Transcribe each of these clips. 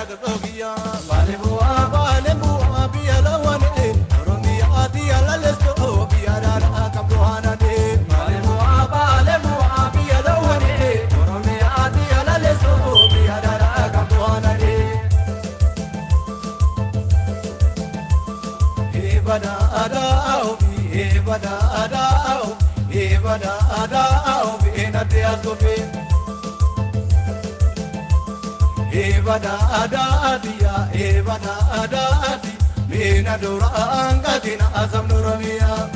Sogia, Balebua, Bialawane, Romia, Diala Lesto, Biara, Capuana, Balebua, Bialawane, Romia, Diala Lesto, Biara, Capuana, Evada Adao, Evada Adao, Evada Adao, Vena de Alcofe. Evada adadia, evada adadi, mina dora angatina azam nuramia.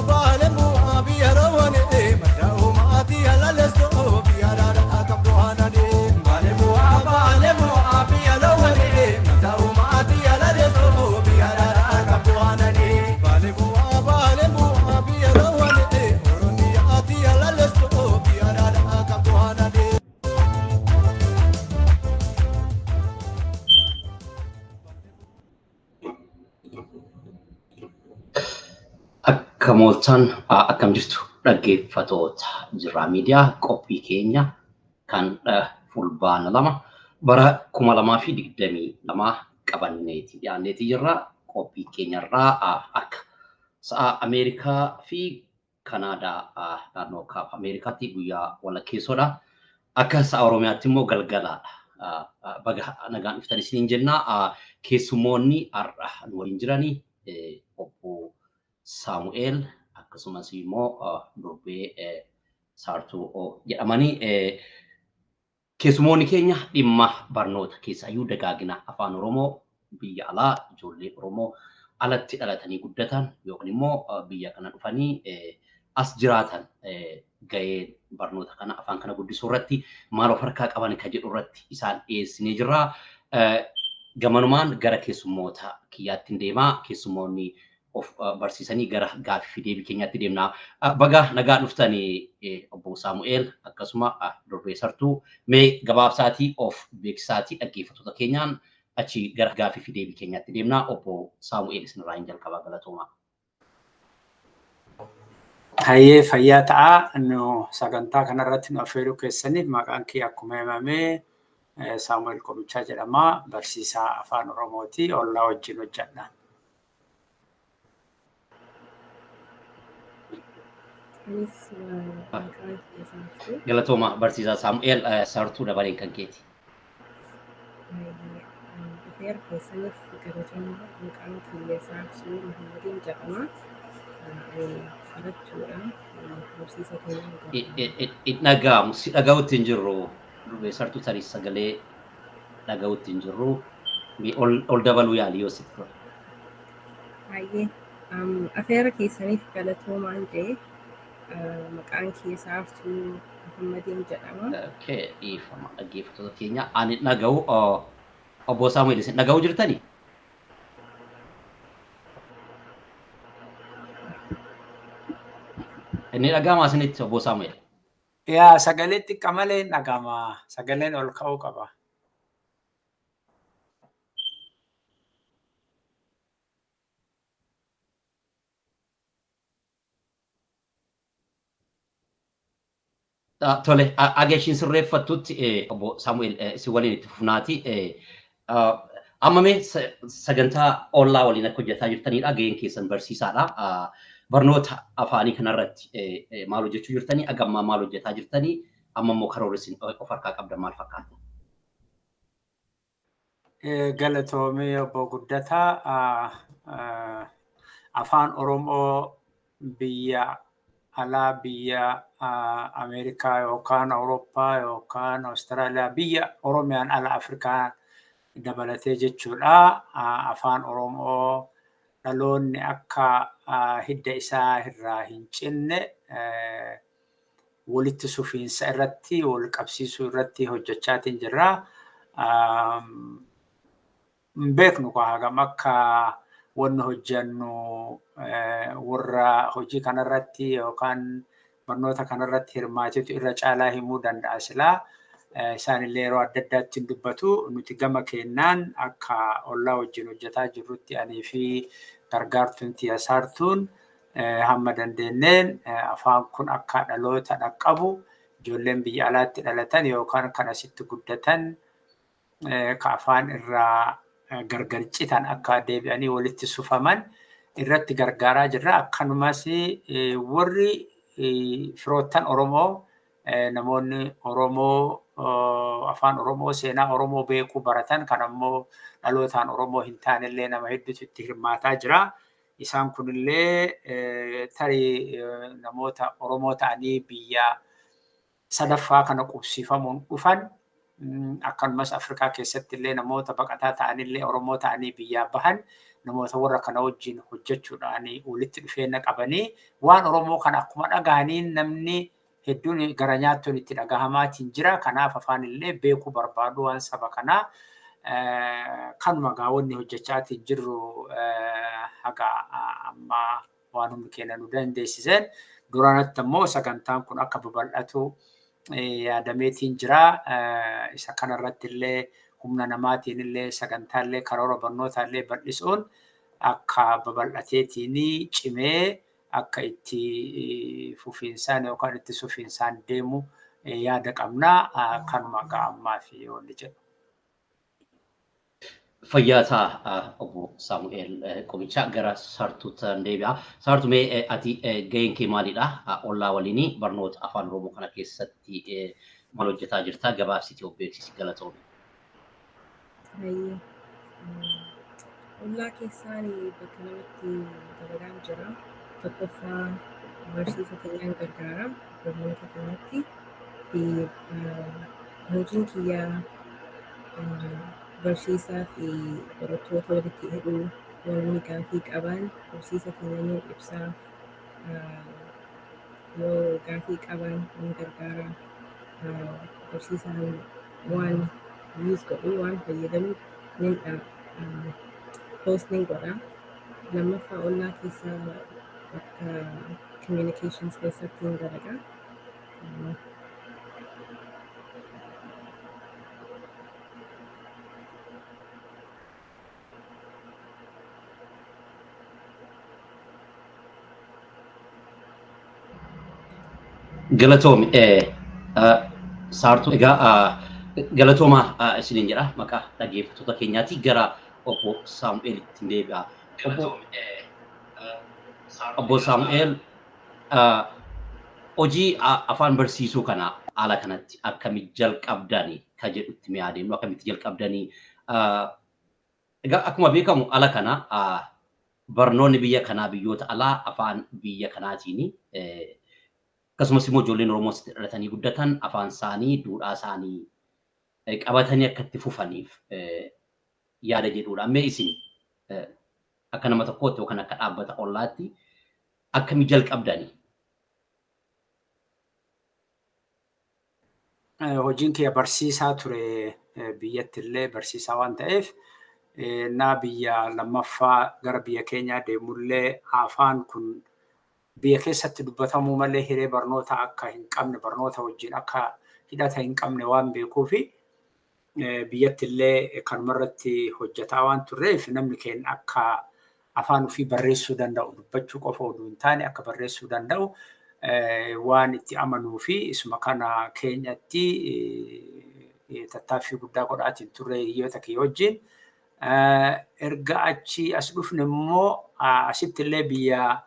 Balebua, biarawane, madao mati alalesto, biara akamdohana de. Balebua, biarawane. Kamooltaan akkam jirtu dhaggeeffatoota Jirraa Miidiyaa qophii keenya kan fulbaana 2 bara 2022 qabanneeti dhiyaanneeti jirra. Qophii keenyarraa akka sa'a Ameerikaa fi Kanaadaa naannoo kaaba Ameerikaatti guyyaa walakkeessoodha. Akka sa'a Oromiyaatti immoo galgalaadha. Baga nagaan dhuftan isiniin jenna. Keessummoonni har'a nu waliin jiranii obbo Saamu'eel akkasumas immoo durbee Saartuu jedhamanii keessummoonni keenya dhimma barnoota keessaayyuu dagaagina afaan Oromoo biyya alaa ijoollee Oromoo alatti dhalatanii guddatan yookiin immoo biyya kana dhufanii as jiraatan gahee barnoota kana afaan kana guddisuu irratti maal of harkaa qaban kan jedhu irratti isaan dhiyeessinee jirra. Gamanumaan gara keessummoota kiyyaatti deemaa keessummoonni of barsiisanii gara gaaffii fi deebii keenyaatti deemna. Baga nagaa dhuftanii obbo Saamu'eel akkasuma durbee Sartuu mee gabaabsaatii of beeksisaatii dhaggeeffattoota keenyaan achi gara gaaffii fi deebii keenyaatti deemna. Obbo Saamu'eel isinirraa hin jalqabaa galatoomaa. Hayyee fayyaa ta'a nu sagantaa kanarratti nu affeeruu keessaniif maqaan kee akkuma himamee Saamu'eel Komichaa jedhama. Barsiisaa afaan Oromooti. Ollaa wajjin hojjedha. Galatooma barsiisaa Saamu'eel Sartuu dabaleen kan keeti. Affeera keessaniif galatooma maqaan kiyya Saartuu Muhammadiin jedhama. Barattuudha. Barsiisa keenyaa dhaga'amu si dhaga'utti hin jirru durbee Sartuu tarii sagalee dhaga'utti hin jirru ol dabaluu yaalii yoo sitti tura. Hayyee affeera keessaniif galatoomaan jedhe maqaan kiyya Saartuu Muhammadiin jedhama. Dhiifama dhaggeeffattoota keenya ani dhaga'u obbo Saamu'eel isin dhaga'uu jirtanii? Inni dhaga'amaa isinitti obbo Saamu'eel? Yaa sagalee xiqqa malee hin dhaga'ama. Sagaleen ol ka'uu qaba. Tole ageeshiin sirreeffattutti obbo Saamu'eel isin waliin itti fufnaati. Amma mee sagantaa ollaa waliin akka hojjetaa jirtanidha. Gaheen keessan barsiisaadha. Barnoota afaanii kanarratti maal hojjechuu jirtanii? Agammaa maal hojjetaa jirtanii? Amma immoo karoora isin of harkaa qabdan maal fakkaata? Galatoomii obbo Guddataa afaan Oromoo biyya alaa biyya Ameerikaa yookaan Awurooppaa yookaan Awustiraaliyaa biyya Oromiyaan ala Afrikaa dabalatee jechuudha. Afaan Oromoo dhaloonni akka hidda isaa irraa hin cinne walitti sufiinsa irratti wal qabsiisuu irratti hojjechaatiin jirra. Beeknu hagam akka wanni hojjennu warra hojii kanarratti yookaan barnoota kanarratti hirmaatetu irra caalaa himuu danda'a silaa. isaanillee yeroo adda addaatti dubbatu nuti gama kennaan akka ollaa wajjin hojjetaa jirrutti anii fi gargaartuun Tiyasaartuun hamma dandeenyeen afaan kun akka dhaloota dhaqqabu ijoolleen biyya alaatti dhalatan yookaan kan asitti guddatan ka afaan irraa gargar citan akka deebi'anii walitti sufaman irratti gargaaraa jirra. Akkanumas warri firoottan Oromoo namoonni Oromoo afaan Oromoo seenaa Oromoo beekuu baratan kan ammoo dhalootaan Oromoo hin taanellee nama hedduutu itti hirmaataa jira. Isaan kunillee tarii namoota Oromoo ta'anii biyya sadaffaa kana qubsiifamuun dhufan akkanumas Afrikaa keessatti illee namoota baqataa ta'anillee Oromoo ta'anii biyyaa bahan namoota warra kana wajjin hojjechuudhaan walitti dhufeenya qabanii waan Oromoo kana akkuma dhagahaniin namni hedduun gara nyaattoon itti dhagahamatiin jira. Kanaaf afaan illee beekuu barbaadu waan saba kanaa kanuma gaawwanni hojjechaatiin jirru haga amma waan hundi keenya nu dandeessisen. Duranatti ammoo sagantaan kun akka babal'atu yaadameetiin jira. Isa kanarratti illee humna namaatiin illee sagantaallee karoora barnootaallee bal'isuun akka babal'ateetiin cimee akka itti fufiinsaan yookaan itti sufiinsaan deemu yaada qabna. Kanuma ammaa fi wanti jedhu. Fayyaataa obbo Saamu'eel Qomichaa gara Saartuutti deebi'a. Saartuu mee ati gaheen kee maalidha? Ollaa waliin barnoota afaan Oromoo kana keessatti maal hojjetaa jirta? Gabaabsitee of beeksisi galatoomii. Ollaa keessaan bakka lamatti dalagaan jira. Tokkoffaa barsiisa keenyaan gargaara barnoota kanatti fi hojiin kiyyaa barsiisaa fi barattoota walitti hidhuu yommuu gaafii qaban barsiisa keenyaan ibsaa yoo gaafii qaban ni gargaara. Barsiisaan waan yuus godhu waan fayyadamu ni poostiin godha. Lammaffaa ollaa keessaa bakka communications keessatti ni dalaga. Galatoomi Saartuu egaa galatooma isiniin jedha maqaa dhaggeeffattoota keenyaati gara obbo Saamu'eelitti deebi'a. Obbo Saamu'eel hojii afaan barsiisuu kana haala kanatti akkamitti jalqabdanii ka jedhutti mee adeemnu akkamitti jalqabdanii egaa akkuma beekamu ala kana barnoonni biyya kanaa biyyoota alaa afaan biyya kanaatiin akkasumas immoo ijoolleen Oromoo dhalatanii guddatan afaan isaanii duudhaa isaanii qabatanii akka itti fufaniif yaada jedhuudha. Mee isin akka nama tokkootti yookaan akka dhaabbata ollaatti akkamitti jalqabdanii? Hojiin kiyya barsiisaa ture biyyatti illee barsiisaa waan ta'eef naa biyya lammaffaa gara biyya keenyaa deemullee afaan kun biyya keessatti dubbatamuu malee hiree barnoota akka hin qabne barnoota wajjin akka hidhata hin qabne waan beekuufi biyyatti illee kanumarratti hojjetaa waan turreef namni keenya akka afaan ofii barreessuu danda'u dubbachuu qofa oduu hin taane akka barreessuu danda'u waan itti amanuu fi isuma kana keenyatti tattaaffii guddaa godhaatiin turre hiriyoota kiyya wajjin. Erga achi as dhufne immoo asitti illee biyya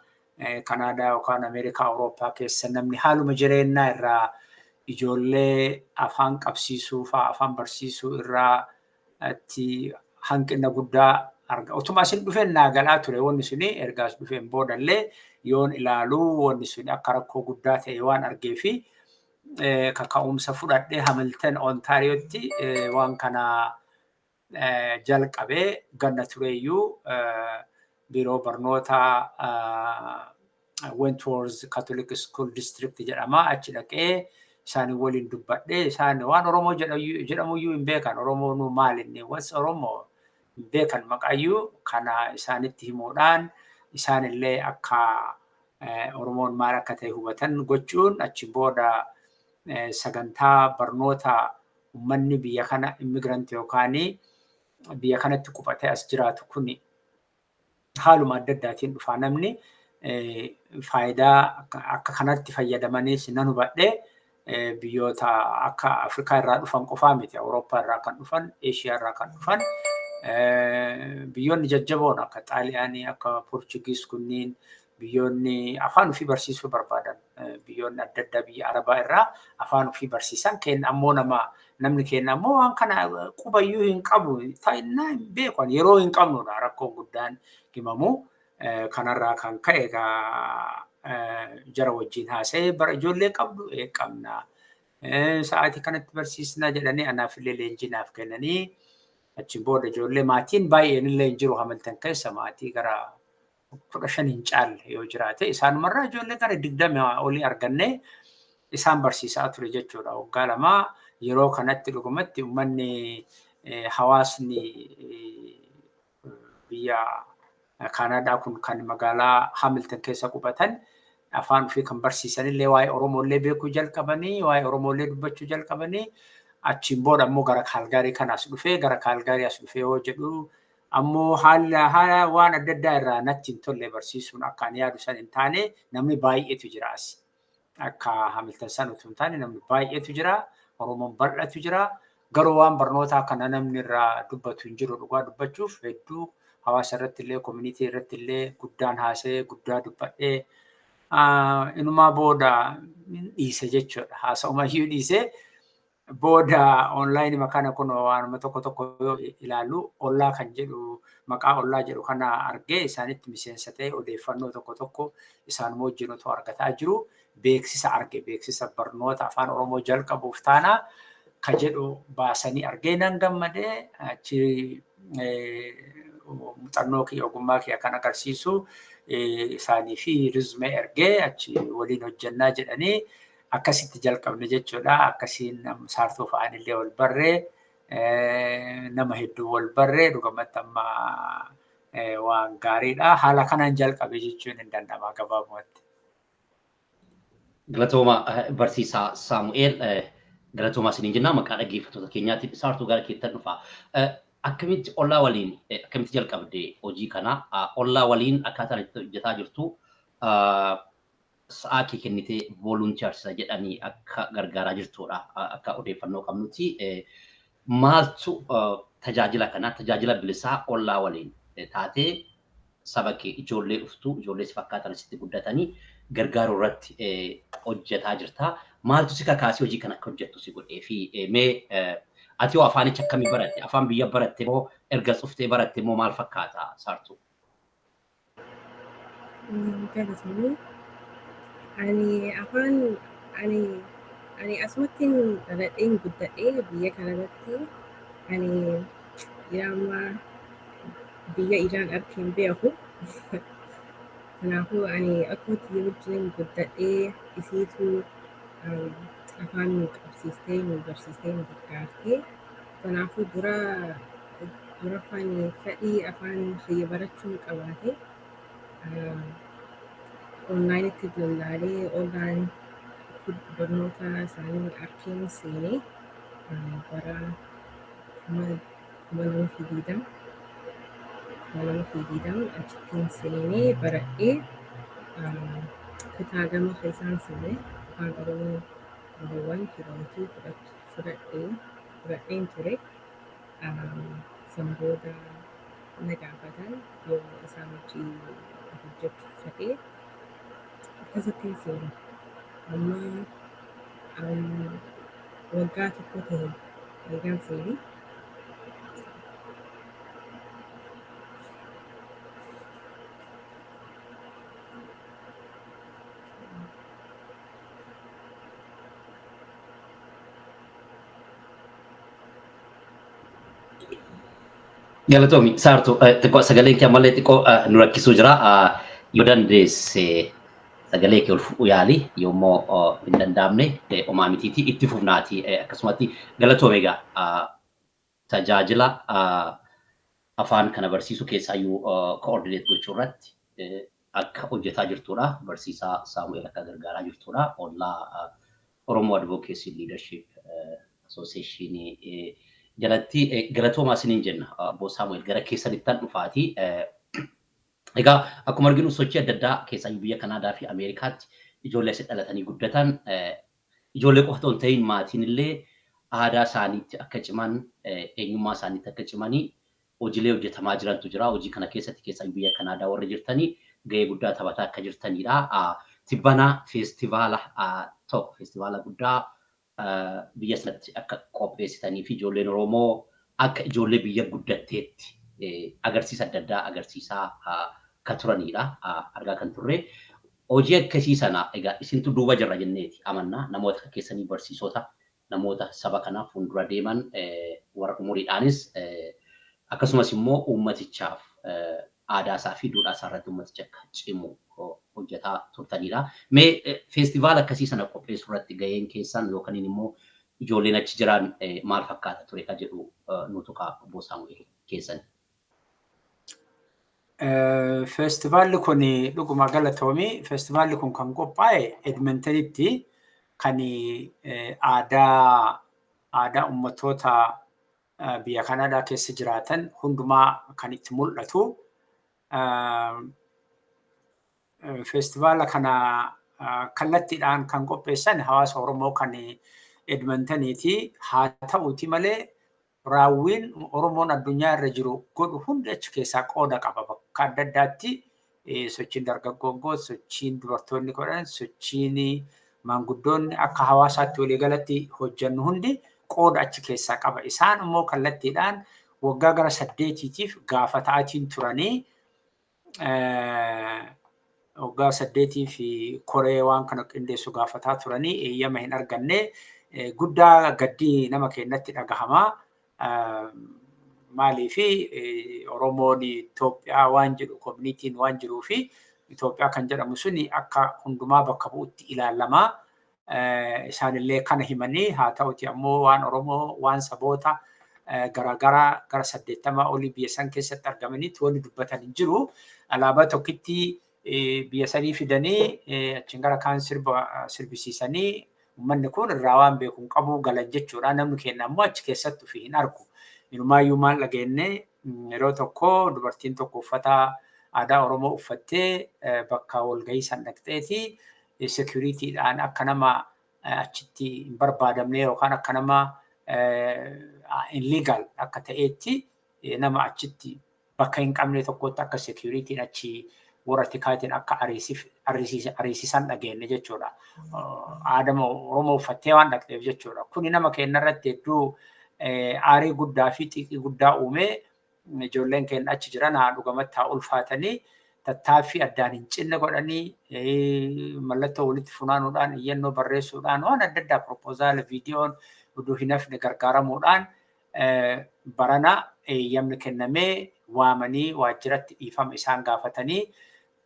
Kanaadaa yookaan Ameerikaa Awurooppaa keessa namni haaluma jireenyaa irraa ijoollee afaan qabsiisuu fa'aa afaan barsiisuu irraa itti hanqina guddaa arga. Utuma asin dhufeen naa galaa ture wanni suni erga as dhufeen boodallee yoon ilaaluu wanni suni akka rakkoo guddaa ta'e waan argee fi kaka'umsa fudhadhee Hamilton Ontaariyootti waan kana jalqabee ganna tureeyyuu biiroo barnoota Wentworth Catholic School District jedhama achi dhaqee isaanii waliin dubbadhee isaan waan Oromoo jedhamuyyuu hin beekan Oromoo nu maalinni was Oromoo hin beekan maqaayyuu kana isaanitti himuudhaan isaanillee akka Oromoon maal akka ta'e hubatan gochuun achi booda sagantaa barnoota ummanni biyya kana immigrant yookaan biyya kanatti qubatee as jiraatu kun haaluma adda addaatiin dhufaa namni faayidaa akka kanatti fayyadamanis nan hubadhe biyyoota akka Afrikaa irraa dhufan qofaa miti Awurooppaa irraa kan dhufan Eeshiyaa irraa kan dhufan biyyoonni jajjaboon akka Xaaliyaanii akka Poorchugiis kunniin biyyoonni afaan ofii barsiisuu barbaadan biyyoonni adda addaa biyya Arabaa irraa afaan ofii barsiisan kenna ammoo namni kenna ammoo waan kana qubayyuu hin qabu ta'innaa hin beekan yeroo hin qabnudha rakkoon guddaan himamu kanarraa kan ka'e jara wajjin haasa'ee bara ijoollee qabdu qabna sa'aatii kanatti barsiisna jedhanii anaaf illee leenjii naaf kennanii achiin booda ijoollee maatiin baay'een illee hin jiru Hamilton keessa maatii gara 15 hin caalle yoo jiraate isaanumarraa ijoollee gara 20 olii arganne isaan barsiisaa ture jechuudha waggaa lamaa yeroo kanatti dhugumatti uummanni hawaasni biyya Kanaadaa kun kan magaalaa Hamilton keessa qubatan afaan ofii kan barsiisan illee waa'ee Oromoolee beekuu jalqabanii waa'ee Oromoolee dubbachuu jalqabanii achiin booda ammoo gara Kaalgaarii kanas dhufee gara Kaalgaarii as dhufee yoo jedhu ammoo haala waan adda addaa irraa natti hin tolle barsiisuun akka ani yaadu san hin taane namni baay'eetu jira as akka Hamilton san utuu hin taane namni baay'eetu jira Oromoon bal'atu jira garuu waan barnootaa kana namni irraa dubbatu hin jiru dhugaa dubbachuuf hedduu hawaasa irratti illee community irratti illee guddaan haasa'ee guddaa dubbadhee inumaa booda dhiise jechuudha haasa'uma iyyuu dhiise booda online makana kun waanuma tokko yoo ilaalu ollaa kan jedhu maqaa ollaa jedhu kana argee isaanitti miseensa ta'e odeeffannoo tokko isaan wajjin otoo argataa jiru beeksisa arge beeksisa barnoota afaan Oromoo jalqabuuf taana ka jedhu baasanii argee nan gammadee achi muuxannoo kiyya ogummaa kiyya kan agarsiisu isaanii fi rizmee ergee achi waliin hojjannaa jedhanii akkasitti jalqabne jechuudha akkasiin saartuu fa'aan illee wal barree nama hedduu wal barree dhugumatti amma waan gaariidha haala kanaan jalqabe jechuun hin danda'ama gabaabumatti. Galatooma barsiisaa Saamu'eel galatoomaa isiniin jennaa maqaa dhaggeeffattoota keenyaatiif saartuu gara keettan dhufa. Akkamitti ollaa waliin akkamitti jalqabde hojii kana ollaa waliin akkaataan itti hojjetaa jirtu sa'aa kee kennitee volunteersisa jedhanii akka gargaaraa jirtudha akka odeeffannoo qabnutti maaltu tajaajila kana tajaajila bilisaa ollaa waliin taatee saba kee ijoollee dhuftu ijoollee si fakkaatan sitti guddatanii gargaaruu irratti hojjetaa jirta maaltu si kakaasee hojii kana akka hojjettu si godhee fi mee ati yoo afaanicha akkamii baratte afaan biyya baratte moo erga dhuftee baratte moo maal fakkaata saartuu? Galatoomi. Ani asumattiin dhaladheen guddadhee biyya kanarratti ani yeroo biyya ijaan argeen beeku. Kanaafuu ani akkuma tiyya wajjin guddadhee isiitu afaan nu qabsiistee nu barsiistee nu gargaartee kanaafuu dura fedhii afaan ishee barachuun qabaate onlaayinitti bilbilaalee online barnoota isaanii argeen seenee bara 2020 achittiin seenee baradhee kutaa gama keessaan seenee afaan Oromoo Oromoon firoomtuu fudhadheen ture san booda na gaafatan yoo isaan wajjin hojjechuu fedhee akkasittiin seene amma waggaa tokko ta'e eegaan seene Galatoomi saartuu xiqqoo sagaleen kee ammallee xiqqoo nu rakkisuu jira yoo dandeesse sagalee kee ol fuudhuu yaali yoommoo hin danda'amne homaa mitiiti itti fufnaati akkasumatti galatoomi egaa tajaajila afaan kana barsiisuu keessaayyuu koordineet gochuu irratti akka hojjetaa jirtudha barsiisaa Saamu'eel akka gargaaraa jirtudha ollaa Oromoo Advocacy Leadership Association jalatti galatoomaa isiniin jenna Obbo Saamu'eel gara keessanittan dhufaati. Egaa akkuma arginu sochii adda addaa keessaa biyya Kanaadaa fi Ameerikaatti ijoollee asitti dhalatanii guddatan ijoollee qofa otoo hin ta'in maatiin illee aadaa isaaniitti akka ciman eenyummaa isaaniitti akka cimanii hojiilee hojjetamaa jirantu jira. Hojii kana keessatti keessaa biyya Kanaadaa warra jirtanii gahee guddaa taphataa akka jirtanidha. Tibbana feestivaala guddaa biyya sanatti akka qopheessitanii fi ijoolleen Oromoo akka ijoollee biyya guddatteetti agarsiisa adda addaa agarsiisaa kan turanidha. Argaa kan turre. Hojii akkasii sana egaa isintu duuba jirra jenneeti amanna namoota keessanii barsiisota namoota saba kanaaf fuuldura deeman warra umuriidhaanis akkasumas immoo uummatichaaf aadaa isaa fi duudhaa isaa irratti uummaticha akka cimu hojjetaa turtanidha. Mee feestivaala akkasii sana qopheessuu irratti gaheen keessan yookaan immoo ijoolleen achi jiran maal fakkaata ture ka jedhu nutu Obbo Saamu'eel keessan. Feestivaalli kun dhuguma galatoomii. Feestivaalli kun kan qophaa'e Edmontonitti kan aadaa uummattoota biyya Kanaadaa keessa jiraatan hundumaa kan itti mul'atu. Feestivaala kana kallattiidhaan kan qopheessan hawaasa Oromoo kan Edmontoniiti. Haa ta'uuti malee raawwiin Oromoon addunyaa irra jiru godhu hundi achi keessaa qooda qaba. Bakka adda addaatti sochiin dargaggoon, sochiin dubartoonni godhan, sochiin maanguddoonni akka hawaasaatti waliigalatti hojjennu hundi qooda achi keessaa qaba. Isaan immoo kallattiidhaan waggaa gara 8tiif gaafataatiin turanii waggaa 8tiif koree waan kana qindeessu gaafataa turanii eeyyama hin arganne guddaa gaddii nama keenyatti dhagahama. Maaliifi Oromoon Itoophiyaa waan jedhu koominitiin waan jiruu fi Itoophiyaa kan jedhamu suni akka hundumaa bakka bu'utti ilaalama. Isaanillee kana himanii haa ta'uti ammoo waan Oromoo waan saboota garaagaraa gara 80 olii biyya san keessatti argamanitti wanti dubbatan hin jiru. Alaabaa tokkitti biyya sanii fidanii achiin gara kaan sirbisiisanii uummanni kun irraa waan beeku hin qabu galan jechuudha. Namni keenya ammoo achi keessatti ofii hin argu. Inumaayyuu maal dhageenye yeroo tokko dubartiin tokko uffata aadaa Oromoo uffattee bakka walgahii san dhaqxeeti securityidhaan akka nama achitti hin barbaadamne yookaan akka nama illegal akka ta'eetti nama achitti bakka hin qabne tokkotti akka security'n achi warra tikaatiin akka ariisisan dhageenye jechuudha. Aadaa Oromoo uffattee waan dhaqxeef jechuudha. Kuni nama keenya irratti hedduu aarii guddaa fi xiiqii guddaa uume. Ijoolleen keenya achi jiran haa dhugamatti haa ulfaatanii tattaaffii addaan hin cinne godhanii mallattoo walitti funaanuudhaan iyyannoo barreessuudhaan waan adda addaa propoozaala viidiyoon oduu hin hafne gargaaramuudhaan barana eeyyamni kennamee waamanii waajjiratti dhiifama isaan gaafatanii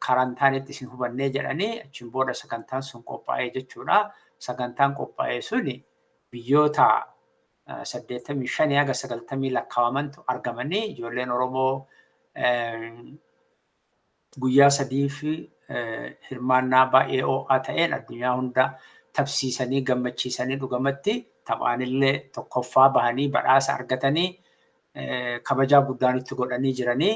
karantaanitti isin hubannee jedhanii achiin booda sagantaan sun qophaa'ee jechuudha. Sagantaan qophaa'ee suni biyyoota 85 haga 90 lakkaa'amantu argamanii ijoolleen Oromoo guyyaa 3 fi hirmaannaa baay'ee ho'aa ta'een addunyaa hunda tapsiisanii gammachiisanii dhugamatti taphaanillee tokkoffaa bahanii badhaasa argatanii kabajaa guddaan itti godhanii jiranii.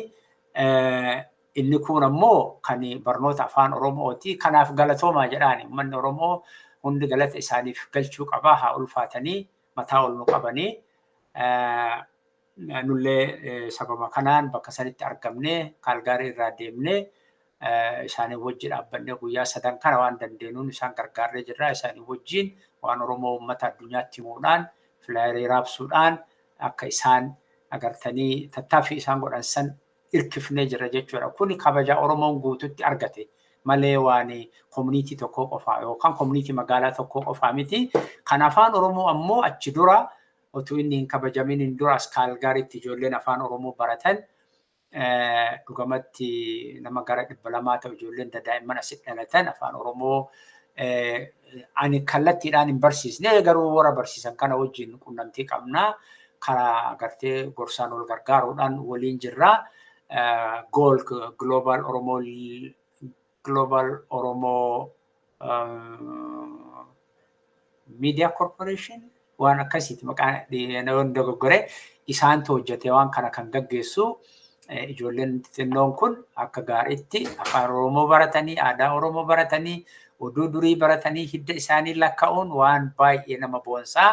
Inni kun ammoo kan barnoota afaan Oromooti. Kanaaf galatoomaa jedhaani. Uummanni Oromoo hundi galata isaaniif galchuu qaba. Haa ulfaatanii mataa ol nu qabanii. Nullee sababa kanaan bakka sanitti argamnee Kaalgaarii irraa deemnee isaanii wajjin dhaabbannee guyyaa 3 kana waan dandeenyuun isaan gargaarree jirra. Isaanii wajjin waan Oromoo uummata addunyaatti himuudhaan filaayerii raabsuudhaan akka isaan agartanii tattaaffii isaan godhan san irkifnee jira jechuudha. Kuni kabaja Oromoon guututti argate malee waan koominiitii tokkoo qofaa yookaan koominiitii magaalaa tokkoo qofaa miti. Kan afaan Oromoo ammoo achi dura utuu inni hin kabajamin hin dura as Kaalgaariitti ijoolleen afaan Oromoo baratan dhugamatti nama gara 200 ta'u ijoolleen daa'imman asitti dhalatan afaan Oromoo ani kallattiidhaan hin barsiisne garuu warra barsiisan kana wajjin qunnamtii qabna. Karaa agartee gorsaan wal gargaaruudhaan waliin jirra. Global Oromo Media Corporation waan akkasiiti maqaan namoonni dogoggore isaantu hojjete waan kana kan gaggeessu ijoolleen xinnoon kun akka gaariitti afaan Oromoo baratanii aadaa Oromoo baratanii oduu durii baratanii hidda isaanii lakkaa'uun waan baay'ee nama boonsaa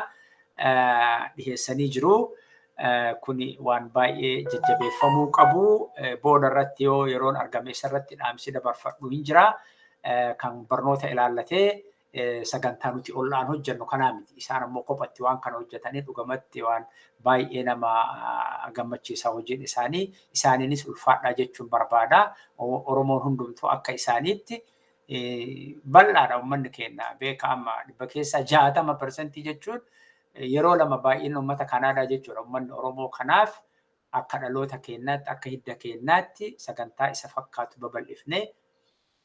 dhiheessanii jiru. Kuni waan baay'ee jajjabeeffamuu qabu. Booda irratti yoo yeroon argame isarratti dhaamsi dabarfadhu hin jira. Kan barnoota ilaallatee sagantaa nuti ol'aan hojjennu kanaa miti. Isaan ammoo kophatti waan kana hojjetanii dhugamatti waan baay'ee nama gammachiisa hojiin isaanii. Isaaniinis ulfaadhaa jechuun barbaada. Oromoon hundumtuu akka isaaniitti bal'aadha uummanni keenya beeka amma dhibba keessaa 60% jechuun yeroo lama baay'een uummata Kanaadaa jechuudha. Uummanni Oromoo kanaaf akka dhaloota keenyaatti akka hidda keenyaatti sagantaa isa fakkaatu babal'ifnee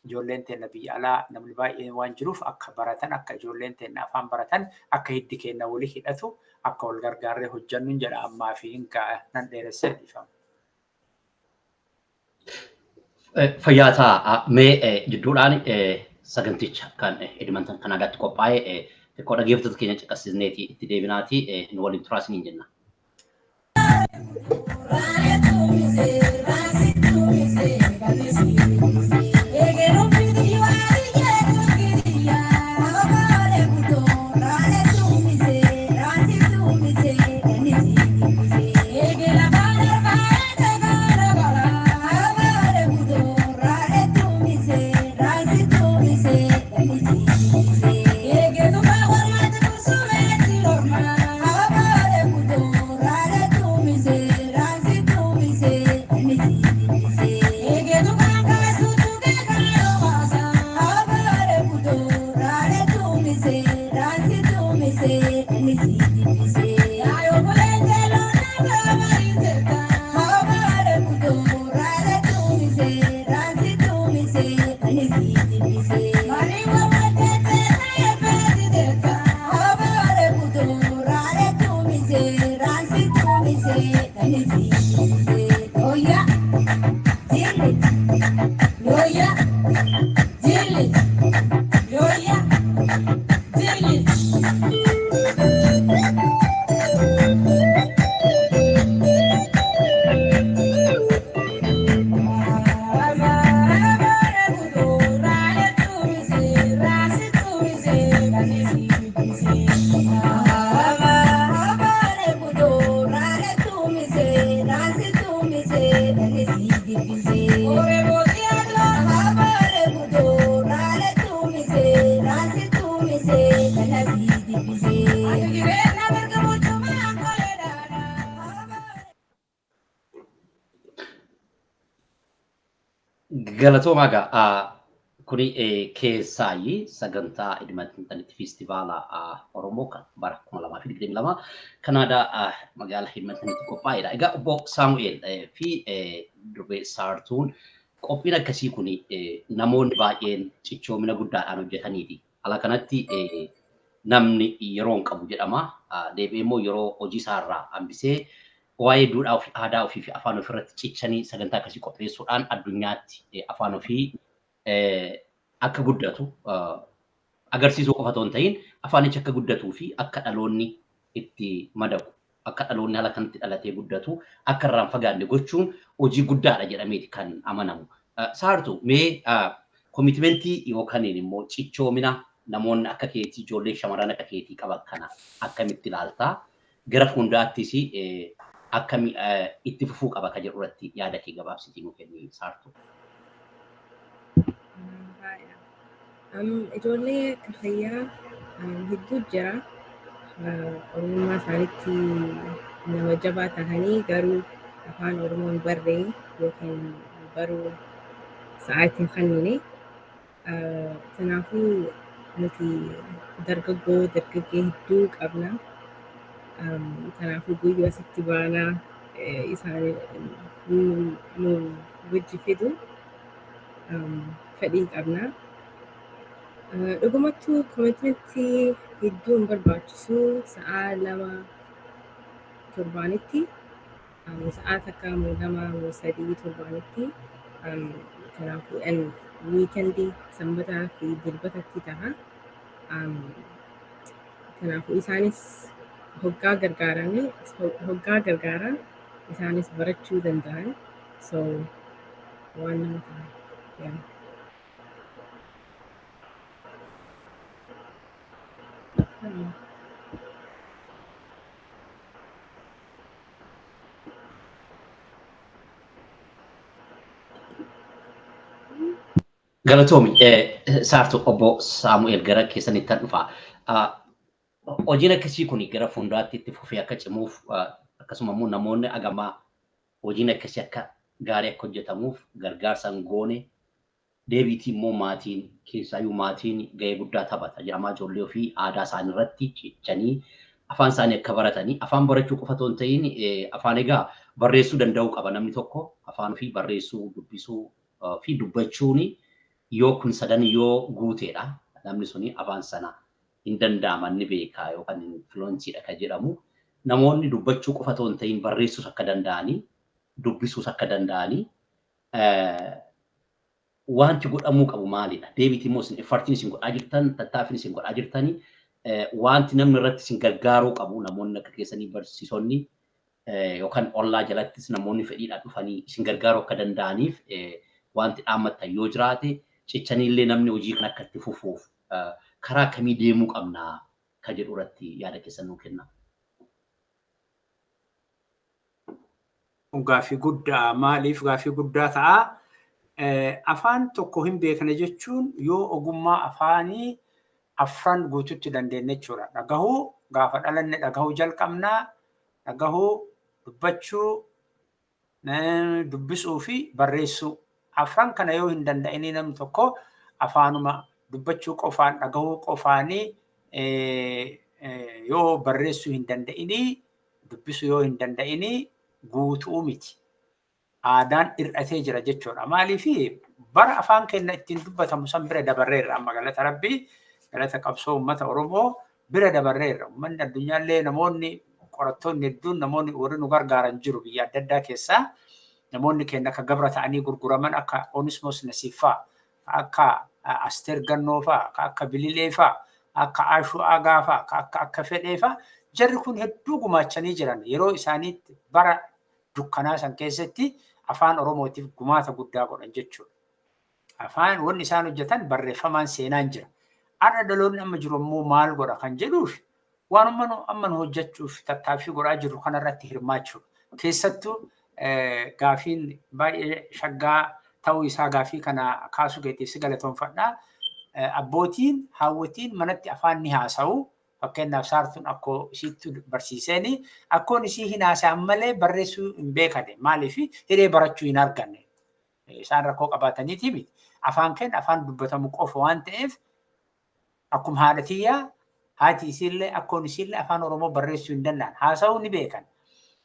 ijoolleen teenya biyya alaa namni baay'een waan jiruuf akka baratan akka ijoolleen teenya afaan baratan akka hiddi keenya walii hidhatu akka wal gargaarree hojjennu jedha ammaa fi nan dheeressee dhiifama. Fayyaataa mee jidduudhaan saganticha kan Edmonton Kanaadaatti qophaa'e xiqqoo dhaggeeffattoota keenya caqasisneeti itti deebinaati nu waliin turaa isiniin jenna. Galatooma egaa kuni keessaayi sagantaa Edmonton Festivaala Oromoo kan bara 2022 Kanaadaa magaalaa Edmontonitti qophaa'edha. Egaa obbo Saamu'eel fi durbee Saartuun qophiin akkasii kuni namoonni baay'een cichoomina guddaadhaan hojjetaniiti. Ala kanatti namni yeroo hin qabu jedhama. Deebi'ee immoo yeroo hojii isaarraa hambisee waa'ee duudhaa ofii aadaa ofii fi afaan ofii irratti cichanii sagantaa akkasii qopheessuudhaan addunyaatti afaan ofii akka guddatu agarsiisuu qofa otoo hin ta'in afaanichi akka guddatuu fi akka dhaloonni itti madaku akka dhaloonni haala kanatti dhalatee guddatu akka irraan fagaanne gochuun hojii guddaadha jedhameeti kan amanamu. Saartuu mee koomitimentii yookaan immoo cichoomina namoonni akka keetii ijoollee shamarran akka keetii qaban kana akkamitti ilaaltaa gara fuulduraattis akkami itti fufuu qaba ka jedhu irratti yaada kee gabaabsitii nuu kenni Saartuu. Ijoollee Karrayyuu hedduu jira. Oromummaa isaaniitti nama jabaa tahanii garuu afaan Oromoo hin barre yookiin baruu sa'aatiin kennine. Kanaafuu nuti dargaggee hedduu qabna. Kanaafuu guyyaa asitti baanaa isaan nu wajji fidu fedhii qabna. Dhugumattuu koomitimentii hedduu hin barbaachisu sa'aa 2 torbaanitti sa'aa takka 2-3 torbaanitti kanaafuu wiikendii sanbataa fi dilbatatti ta'a. Kanaafuu isaanis hoggaa gargaaran isaanis barachuu danda'an. So waan nama ta'a. Galatoomi saartu obbo Saamu'eel gara keessanitti dhufa. Hojiin akkasii kun gara fuulduraatti itti fufee akka cimuuf akkasuma immoo namoonni agamaa hojiin akkasii akka gaarii akka hojjetamuuf gargaarsaan goone deebiitii immoo maatiin keessaayyuu maatiin gahee guddaa taphata jedhamaa ijoollee ofii aadaa isaanii irratti cichanii afaan isaanii akka baratanii afaan barachuu qofa otoo hin ta'in afaan egaa barreessuu danda'uu qaba namni tokko afaan ofii barreessuu dubbisuu fi dubbachuuni yoo kun sadan yoo guuteedha namni suni afaan sana hin danda'aman ni beekaa yookaan influensiidha kan jedhamu namoonni dubbachuu qofa otoo hin ta'in barreessuus akka danda'anii dubbisuus akka danda'anii wanti godhamuu qabu maalidha? Deebiitii immoo isin effartiin isin godhaa jirtan tattaaffiin isin godhaa jirtanii wanti namni irratti isin gargaaruu qabu namoonni akka keessanii barsiisonni yookaan ollaa jalattis namoonni fedhiidhaan dhufanii isin gargaaruu akka danda'aniif wanti dhaammattan yoo jiraate cichaniillee namni hojii kan akka itti fufuuf karaa akkamii deemuu qabnaa kan jedhu irratti yaada keessan nuu kenna. Gaaffii guddaa maaliif gaaffii guddaa ta'a? Afaan tokko hin beekne jechuun yoo ogummaa afaanii afran guututti dandeenya jechuudha. Dhagahuu gaafa dhalanne dhagahuu jalqabnaa dhagahuu dubbachuu dubbisuu fi barreessuu afran kana yoo hin danda'ini namni tokko afaanuma dubbachuu qofaan dhagahuu qofaanii yoo barreessuu hin danda'ini dubbisuu yoo hin danda'ini guutuu miti. Aadaan hir'atee jira jechuudha. Maaliif bara afaan keenya ittiin dubbatamu san bira dabarreerra amma galata Rabbii galata qabsoo uummata Oromoo bira dabarreerra. Uummanni addunyaallee namoonni qorattoonni hedduun namoonni warri nu gargaaran jiru biyya adda addaa keessaa namoonni keenya akka gabra ta'anii gurguraman akka Onismos Nasiifaa akka Asteer Gannoo faa akka Bililee faa akka Ashuu Aagaa faa akka Fedhee faa jarri kun hedduu gumaachanii jiran yeroo isaaniitti bara dukkanaa san keessatti afaan Oromootiif gumaata guddaa godhan jechuudha. Afaan wanni isaan hojjetan barreeffamaan seenaan jira. Har'a dhaloonni amma jiru immoo maal godha kan jedhuuf waanuma amma nu hojjechuuf tattaaffii godhaa jirru kanarratti hirmaachuudha. Keessattuu gaafiin baay'ee shaggaa ta'uu isaa gaafii kana kaasuu keetiif si galatoonfadhaa. Abbootiin haawwatiin manatti afaan ni haasa'u. Fakkeenyaaf saartuun akkoo isiitti barsiiseeni akkoon isii hin haasa'an malee barreessuu hin beekane maaliif hiree barachuu hin arganne isaan rakkoo qabaataniiti miti afaan keenya afaan dubbatamu qofa waan ta'eef akkuma haadha tiyyaa haati isiillee akkoon isiillee afaan Oromoo barreessuu hin danda'an haasa'uu ni beekan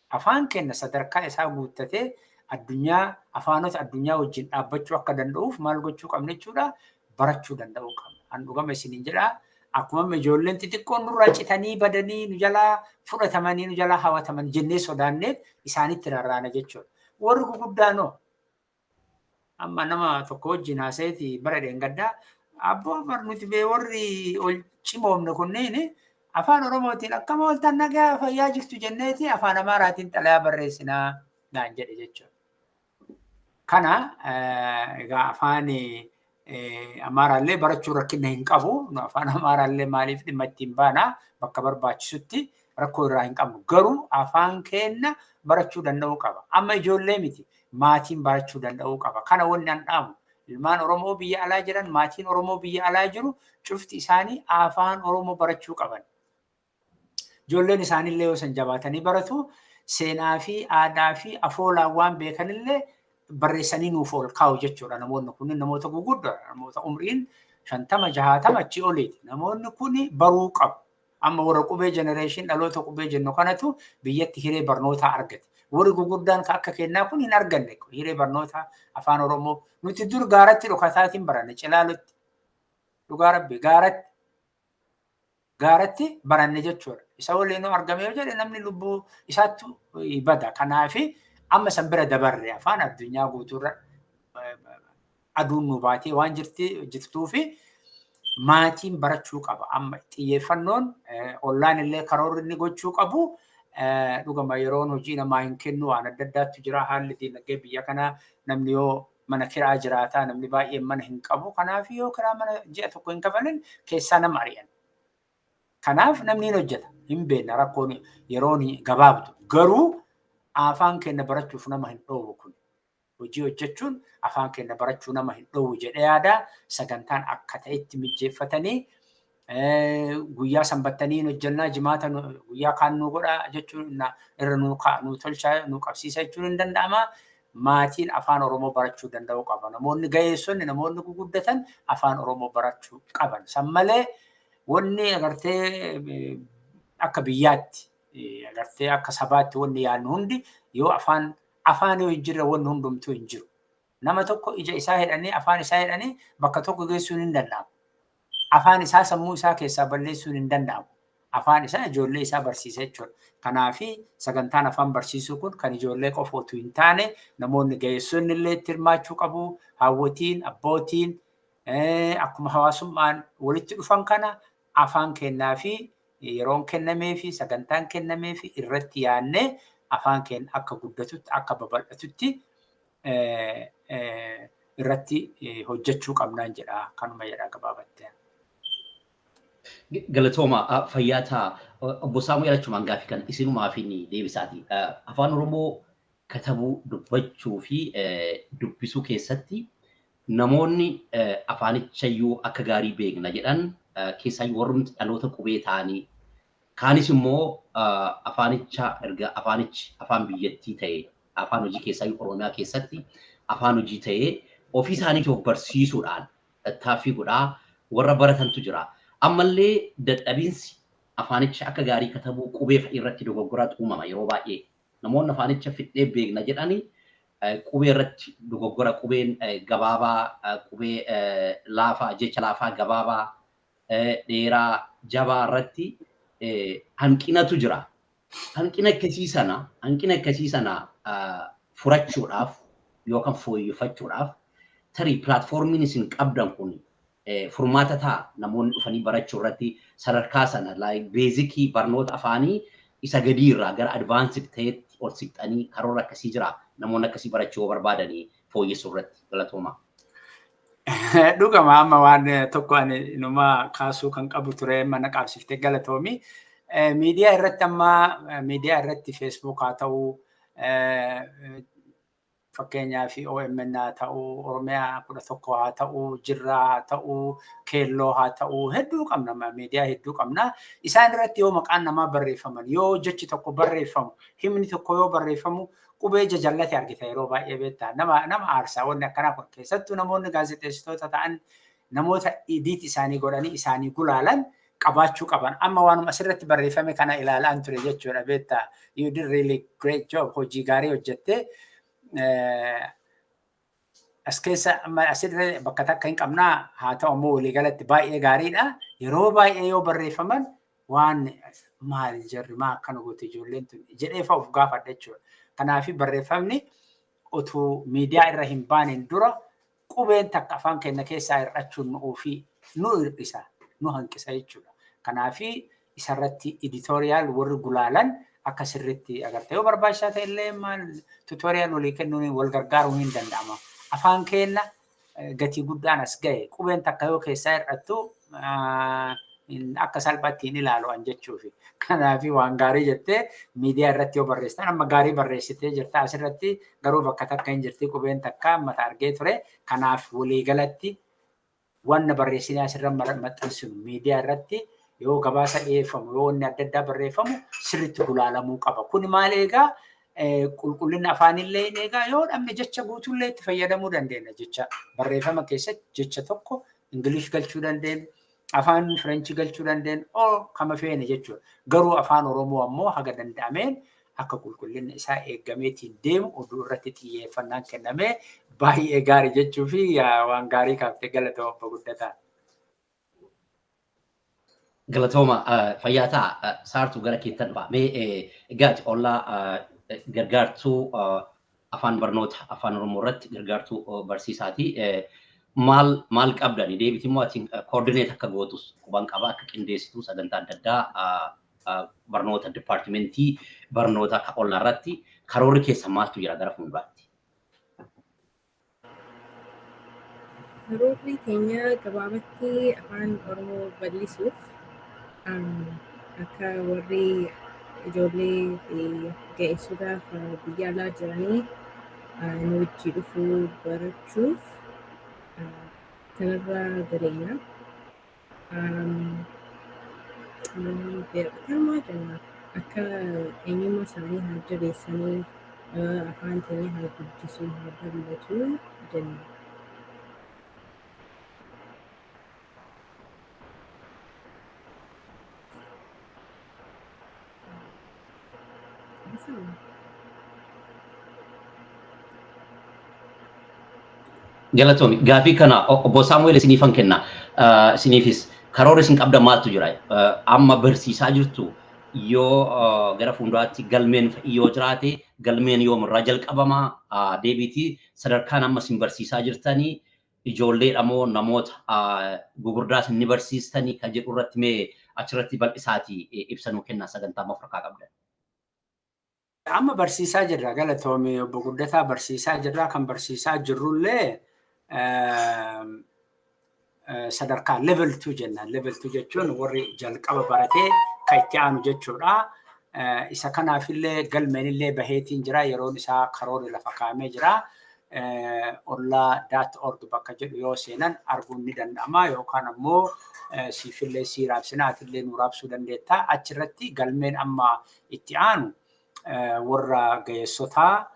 afaan keenya sadarkaa isaa guuttatee addunyaa afaanota addunyaa wajjin dhaabbachuu akka danda'uuf maal gochuu qabna jechuudha barachuu danda'uu qabna. An dhugama isiniin jedhaa. Akkuma ijoolleen xixiqqoon nurraa citanii badanii nu jalaa fudhatamanii nu jalaa hawwataman jennee sodaanneef isaanitti rarraana jechuudha. Warri guguddaanoo amma nama tokko wajjin haasa'iiti bara dheengaddaa abboo barnuti bee warri ol cimoomne kunneen afaan Oromootiin akkama waltaan nagaa fayyaa jirtu jenneeti afaan Amaaraatiin xalayaa barreessinaa naan jedhe jechuudha. Kana egaa afaan Amaaraallee barachuu rakkina hin qabu. Afaan Amaaraallee maaliif dhimma ittiin baanaa bakka barbaachisutti rakkoo irraa hin qabnu. Garuu afaan keenya barachuu danda'uu qaba. Amma ijoollee miti maatiin barachuu danda'uu qaba. Kana wanni an dhaamu ilmaan Oromoo biyya alaa jiran maatiin Oromoo biyya alaa jiru cufti isaanii afaan Oromoo barachuu qaban. Ijoolleen isaaniillee yoo san jabaatanii baratu seenaa fi aadaa fi afoolaan waan beekanillee barreessanii nuuf ol kaa'u jechuudha. Namoonni kun namoota guguddaadha. Namoota umriin 50 60 achi oliiti. Namoonni kun baruu qabu. Amma warra qubee generation dhaloota qubee jennu kanatu biyyatti hiree barnootaa argate. Warri guguddaan akka kennaa kun hin arganne hiree barnootaa afaan Oromoo nuti dur gaaratti dhokataatiin baranne Cilaalutti. Dhugaa Rabbi gaaratti baranne jechuudha. Isa waliin argame yoo jedhe namni lubbuu isaattu bada. Kanaafi amma san bira dabarre afaan addunyaa guutuurra aduun nu baatee waan jirtuu fi maatiin barachuu qaba. Amma xiyyeeffannoon ollaan illee karoorri inni gochuu qabu dhugama yeroon hojii namaa hin kennu waan adda addaatu jira. Haalli dinagdee biyya kanaa namni yoo mana kiraa jiraata namni baay'een mana hin qabu. Kanaaf yoo kiraa mana ji'a tokko hin kafalin keessaa nama ari'an. Kanaaf namni hin hojjeta. Hin beekna rakkoon yeroon gabaabdu. Garuu afaan keenya barachuuf nama hin dhoowwu kun. Hojii hojjechuun afaan keenya barachuu nama hin dhoowwu jedhee yaada. Sagantaan akka ta'etti mijeeffatanii guyyaa sanbattanii hojjannaa jimaata guyyaa kaan nu godha jechuun irra nu tolchaa nu qabsiisa jechuun hin danda'ama. Maatiin afaan Oromoo barachuu danda'uu qaba. Namoonni ga'eessonni namoonni guguddatan afaan Oromoo barachuu qaban. San malee wanni agartee akka biyyaatti agartee akka sabaatti wanni yaadnu hundi yoo afaan yoo hin jirre wanni hundumtuu hin jiru. Nama tokko ija isaa hidhanii afaan isaa hidhanii bakka tokko geessuun hin danda'amu. Afaan isaa sammuu isaa keessaa balleessuun hin danda'amu. Afaan isaa ijoollee isaa barsiisa jechuudha. Kanaaf sagantaan afaan barsiisuu kun kan ijoollee qofa otoo hin taane namoonni ga'eessonni illee itti hirmaachuu qabu. Hawwatiin, abbootiin akkuma hawaasummaan walitti dhufan kana afaan kennaa fi yeroon kennamee fi sagantaan kennamee fi irratti yaadnee afaan keenya akka guddatutti akka babal'atutti irratti hojjechuu qabnaan jedha. Kanuma jedha gabaabattee. Galatooma Fayyaataa obbo Saamu'eel achumaan gaaffii kan isinumaa fi deebisaati. Afaan Oromoo katabuu dubbachuu fi dubbisuu keessatti namoonni afaanichayyuu akka gaarii beekna jedhan keessaa warrumti dhaloota qubee ta'anii kaanis immoo afaanicha erga afaanichi afaan biyyattii ta'e afaan hojii keessaa Oromiyaa keessatti afaan hojii ta'e ofii isaaniitiif barsiisuudhaan tattaaffii godhaa warra baratantu jira. Ammallee dadhabinsi afaanicha akka gaarii katabuu qubee irratti dogoggoraatu uumama yeroo baay'ee. Namoonni afaanicha fixee beekna jedhanii qubee irratti dogoggora qubeen gabaabaa qubee laafaa jecha laafaa gabaabaa dheeraa jabaa irratti hanqinatu jira. Hanqina akkasii sana furachuudhaaf yookaan fooyyeffachuudhaaf tarii pilaatfoormiin isin qabdan kun furmaata ta'a namoonni dhufanii barachuu irratti sadarkaa sana beezikii barnoota afaanii isa gadii irraa gara advaansii ta'etti ol siqxanii karoora akkasii jira namoonni akkasii barachuu barbaadanii fooyyessuu irratti galatooma. Dhugama amma waan tokko ani inuma kaasuu kan qabu ture mana qaabsiftee galatoomi. Miidiyaa irratti amma miidiyaa irratti Facebook haa ta'uu fakkeenyaa fi OMN haa ta'uu Oromiyaa 11 haa ta'uu Jirraa haa ta'uu Keelloo haa ta'uu hedduu qabna miidiyaa hedduu qabna. Isaan irratti yoo maqaan namaa barreeffaman yoo jechi tokko barreeffamu himni tokko yoo barreeffamu qubee jajallate argita yeroo baay'ee beektaa nama aarsaa wanni akkanaa kun keessattuu namoonni gaazexeessitoota ta'an namoota idiit isaanii godhanii isaanii gulaalan qabaachuu qaban. Amma waanuma asirratti barreeffame kana ilaalaan ture jechuudha beektaa. You did really great job hojii gaarii hojjettee as keessa asirra bakka takka hin qabnaa haa ta'u immoo waliigalatti baay'ee gaariidha. Yeroo baay'ee yoo barreeffaman waan maal jarri maa akkana goote ijoolleen tun jedhee fa'aa of gaafadha jechuudha. Kanaaf barreeffamni utuu miidiyaa irra hin baaneen dura qubeen takka afaan keenya keessaa hir'achuun nu hir'isa nu hanqisa jechuudha. Kanaaf isarratti editoriyaal warri gulaalan akka sirriitti agartee yoo barbaachisaa ta'e illee maal tuutoriyaal walii kennuun wal gargaaruun hin danda'ama. Afaan keenya gatii guddaan as ga'e qubeen takka yoo keessaa hir'attu akka salphaatti hin ilaalu jechuufi. Kanaaf waan gaarii jettee miidiyaa irratti yoo barreessitan amma gaarii barreessitee jirta asirratti garuu bakka takka hin jirti qubeen takka mata argee ture. Kanaaf waliigalatti wanna barreessinee asirra maxxansinu miidiyaa irratti yoo gabaasa dhiyeeffamu yoo wanni adda addaa barreeffamu sirriitti gulaalamuu qaba. Kun maal eegaa qulqullina afaanillee eegaa yoo dhabne jecha guutuullee itti fayyadamuu dandeenya jecha barreeffama keessatti jecha tokko Ingilish galchuu dandeenya. Afaan French galchuu dandeenya kama feene jechuudha. Garuu afaan Oromoo ammoo haga danda'ameen akka qulqullinni isaa eeggameetiin deemu oduu irratti xiyyeeffannaan kennamee baay'ee gaarii jechuu fi waan gaarii kaaftee galatooma guddataa. Galatooma Fayyaataa saartuu gara keettan dhufa. Mee egaa ollaa gargaartuu afaan barnoota afaan Oromoo irratti gargaartuu barsiisaati. maal qabdani deebiti immoo atiin coordinate akka gootus quban qabaa akka qindeessituu sagantaa adda addaa barnoota departmentii barnoota akka olla irratti karoorri keessa maaltu jira gara fuulduraatti. Karoorri keenya gabaabatti afaan Oromoo bal'isuuf akka warri ijoollee fi ga'eessotaa biyya alaa jiranii nu wajjii dhufuu barachuuf kanarra galeenya. Beekamaa jenna akka eenyummaa isaanii haa jabeessanii afaan keenya haa guddisuu haa dabalatu jenna. Galatomi gaafii kana obbo Saamu'eel isiniifan kenna isiniifis karoora isin qabda maaltu jira amma barsiisaa jirtu yoo gara fuulduraatti galmeen yoo jiraate galmeen yoomirraa jalqabama deebiitii sadarkaan amma isin barsiisaa jirtanii ijoolleedha moo namoota gugurdaas inni barsiistanii kan jedhu irratti mee achirratti bal'isaatii ibsanuu kennaa sagantaa mafarkaa qabdan. Amma barsiisaa jirra galatoomii obbo Guddataa barsiisaa jirra kan barsiisaa jirrullee sadarkaa level 2 jenna. Level 2 jechuun warri jalqaba baratee kan itti aanu jechuudha. Isa kanaafillee galmeenillee baheetiin jira yeroon isaa karoorri lafa kaa'amee jira. Ollaa.org bakka jedhu yoo seenan arguun ni danda'ama yookaan ammoo siifillee sii raabsinaatillee nu raabsuu dandeetta. Achirratti galmeen amma itti aanu warra ga'eessotaa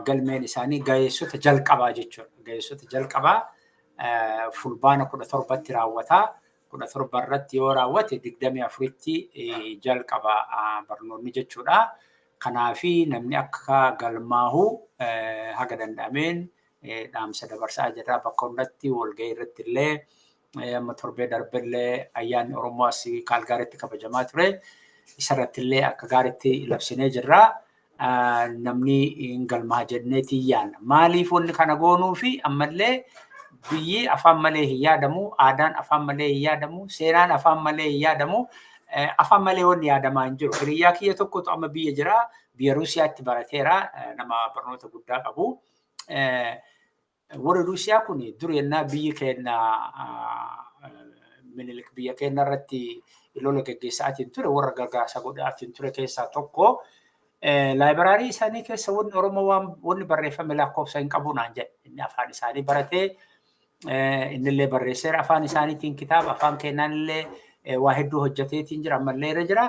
galmeen isaanii ga'eessota jalqabaa jechuudha. Ga'eessota jalqabaa fulbaana 17tti raawwataa. 17 irratti yoo raawwate 24tti jalqaba barnoonni jechuudha. Kanaafi namni akka galmaahu haga danda'ameen dhaamsa dabarsaa jira bakka hundatti walgahii irratti illee amma torbee darbellee ayyaanni Oromoo asii Kaalgaariitti kabajamaa ture. Isarratti illee akka gaariitti labsinee jirra. Namni galmaa jenneetii yaadna. Maaliif wanni kana goonuu fi ammallee biyyi afaan malee hin yaadamu, aadaan afaan malee hin yaadamu, seenaan afaan malee hin yaadamu, afaan malee wanni yaadamaa hin jiru. Hiriyyaa kiyya tokkotu amma biyya jira, biyya Ruusiyaatti barateera, nama barnoota guddaa qabu. Warri Ruusiyaa kun dur yennaa biyyi keenya Minilik biyya keenya irratti lola gaggeessaatiin ture, warra gargaarsa godhaatiin ture keessaa tokko. Laayibraarii isaanii keessa wanni Oromoo wanni barreeffame lakkoofsa hin qabu naan jedhe. Inni afaan isaanii baratee innillee barreesseera afaan isaaniitiin kitaaba afaan keenyaallee waa hedduu hojjeteetiin jira ammallee irra jira.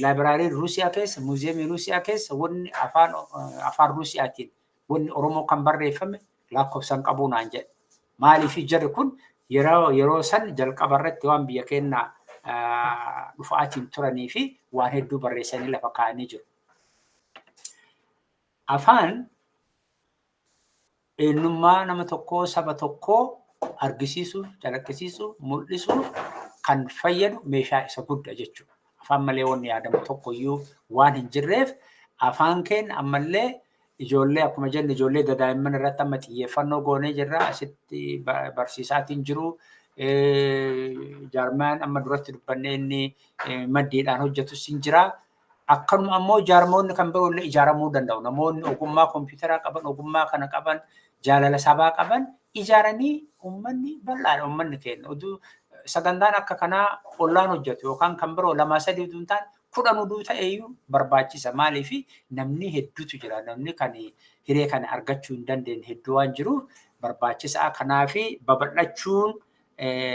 Laayibraarii Ruusiyaa keessa muuziyeemii Ruusiyaa keessa wanni afaan Ruusiyaatiin wanni Oromoo kan barreeffame lakkoofsa hin qabu naan jedhe. Maaliif jarri kun yeroo san jalqaba irratti waan biyya keenya dhufaatiin turanii fi waan hedduu barreessanii lafa kaa'anii jiru. Afaan eenyummaa nama tokkoo saba tokkoo argisiisuuf, calaqqisiisuuf, mul'isuuf kan fayyadu meeshaa isa guddaa jechuudha. Afaan malee wanni yaadamu tokkoyyuu waan hin jirreef afaan keenya ammallee ijoollee akkuma jennu ijoollee daa'imman irratti amma xiyyeeffannoo goonee jirra. Asitti barsiisaatiin jiru. Jaarmaan amma duratti dubbannee inni maddiidhaan hojjetus hin jira. Akkanuma ammoo jaarmoonni kan biroollee ijaaramuu danda'u. Namoonni ogummaa kompiitaraa qaban, ogummaa kana qaban, jaalala sabaa qaban ijaaranii uummanni bal'aadha uummanni keenya. Sagantaan akka kanaa ollaan hojjetu yookaan kan biroo 2-3 utuu hin taane 10 uduu ta'eyyuu barbaachisa. Maaliif namni hedduutu jira. Namni kan hiree kana argachuu hin dandeenye hedduu waan jiruuf barbaachisaa. Kanaafi babal'achuun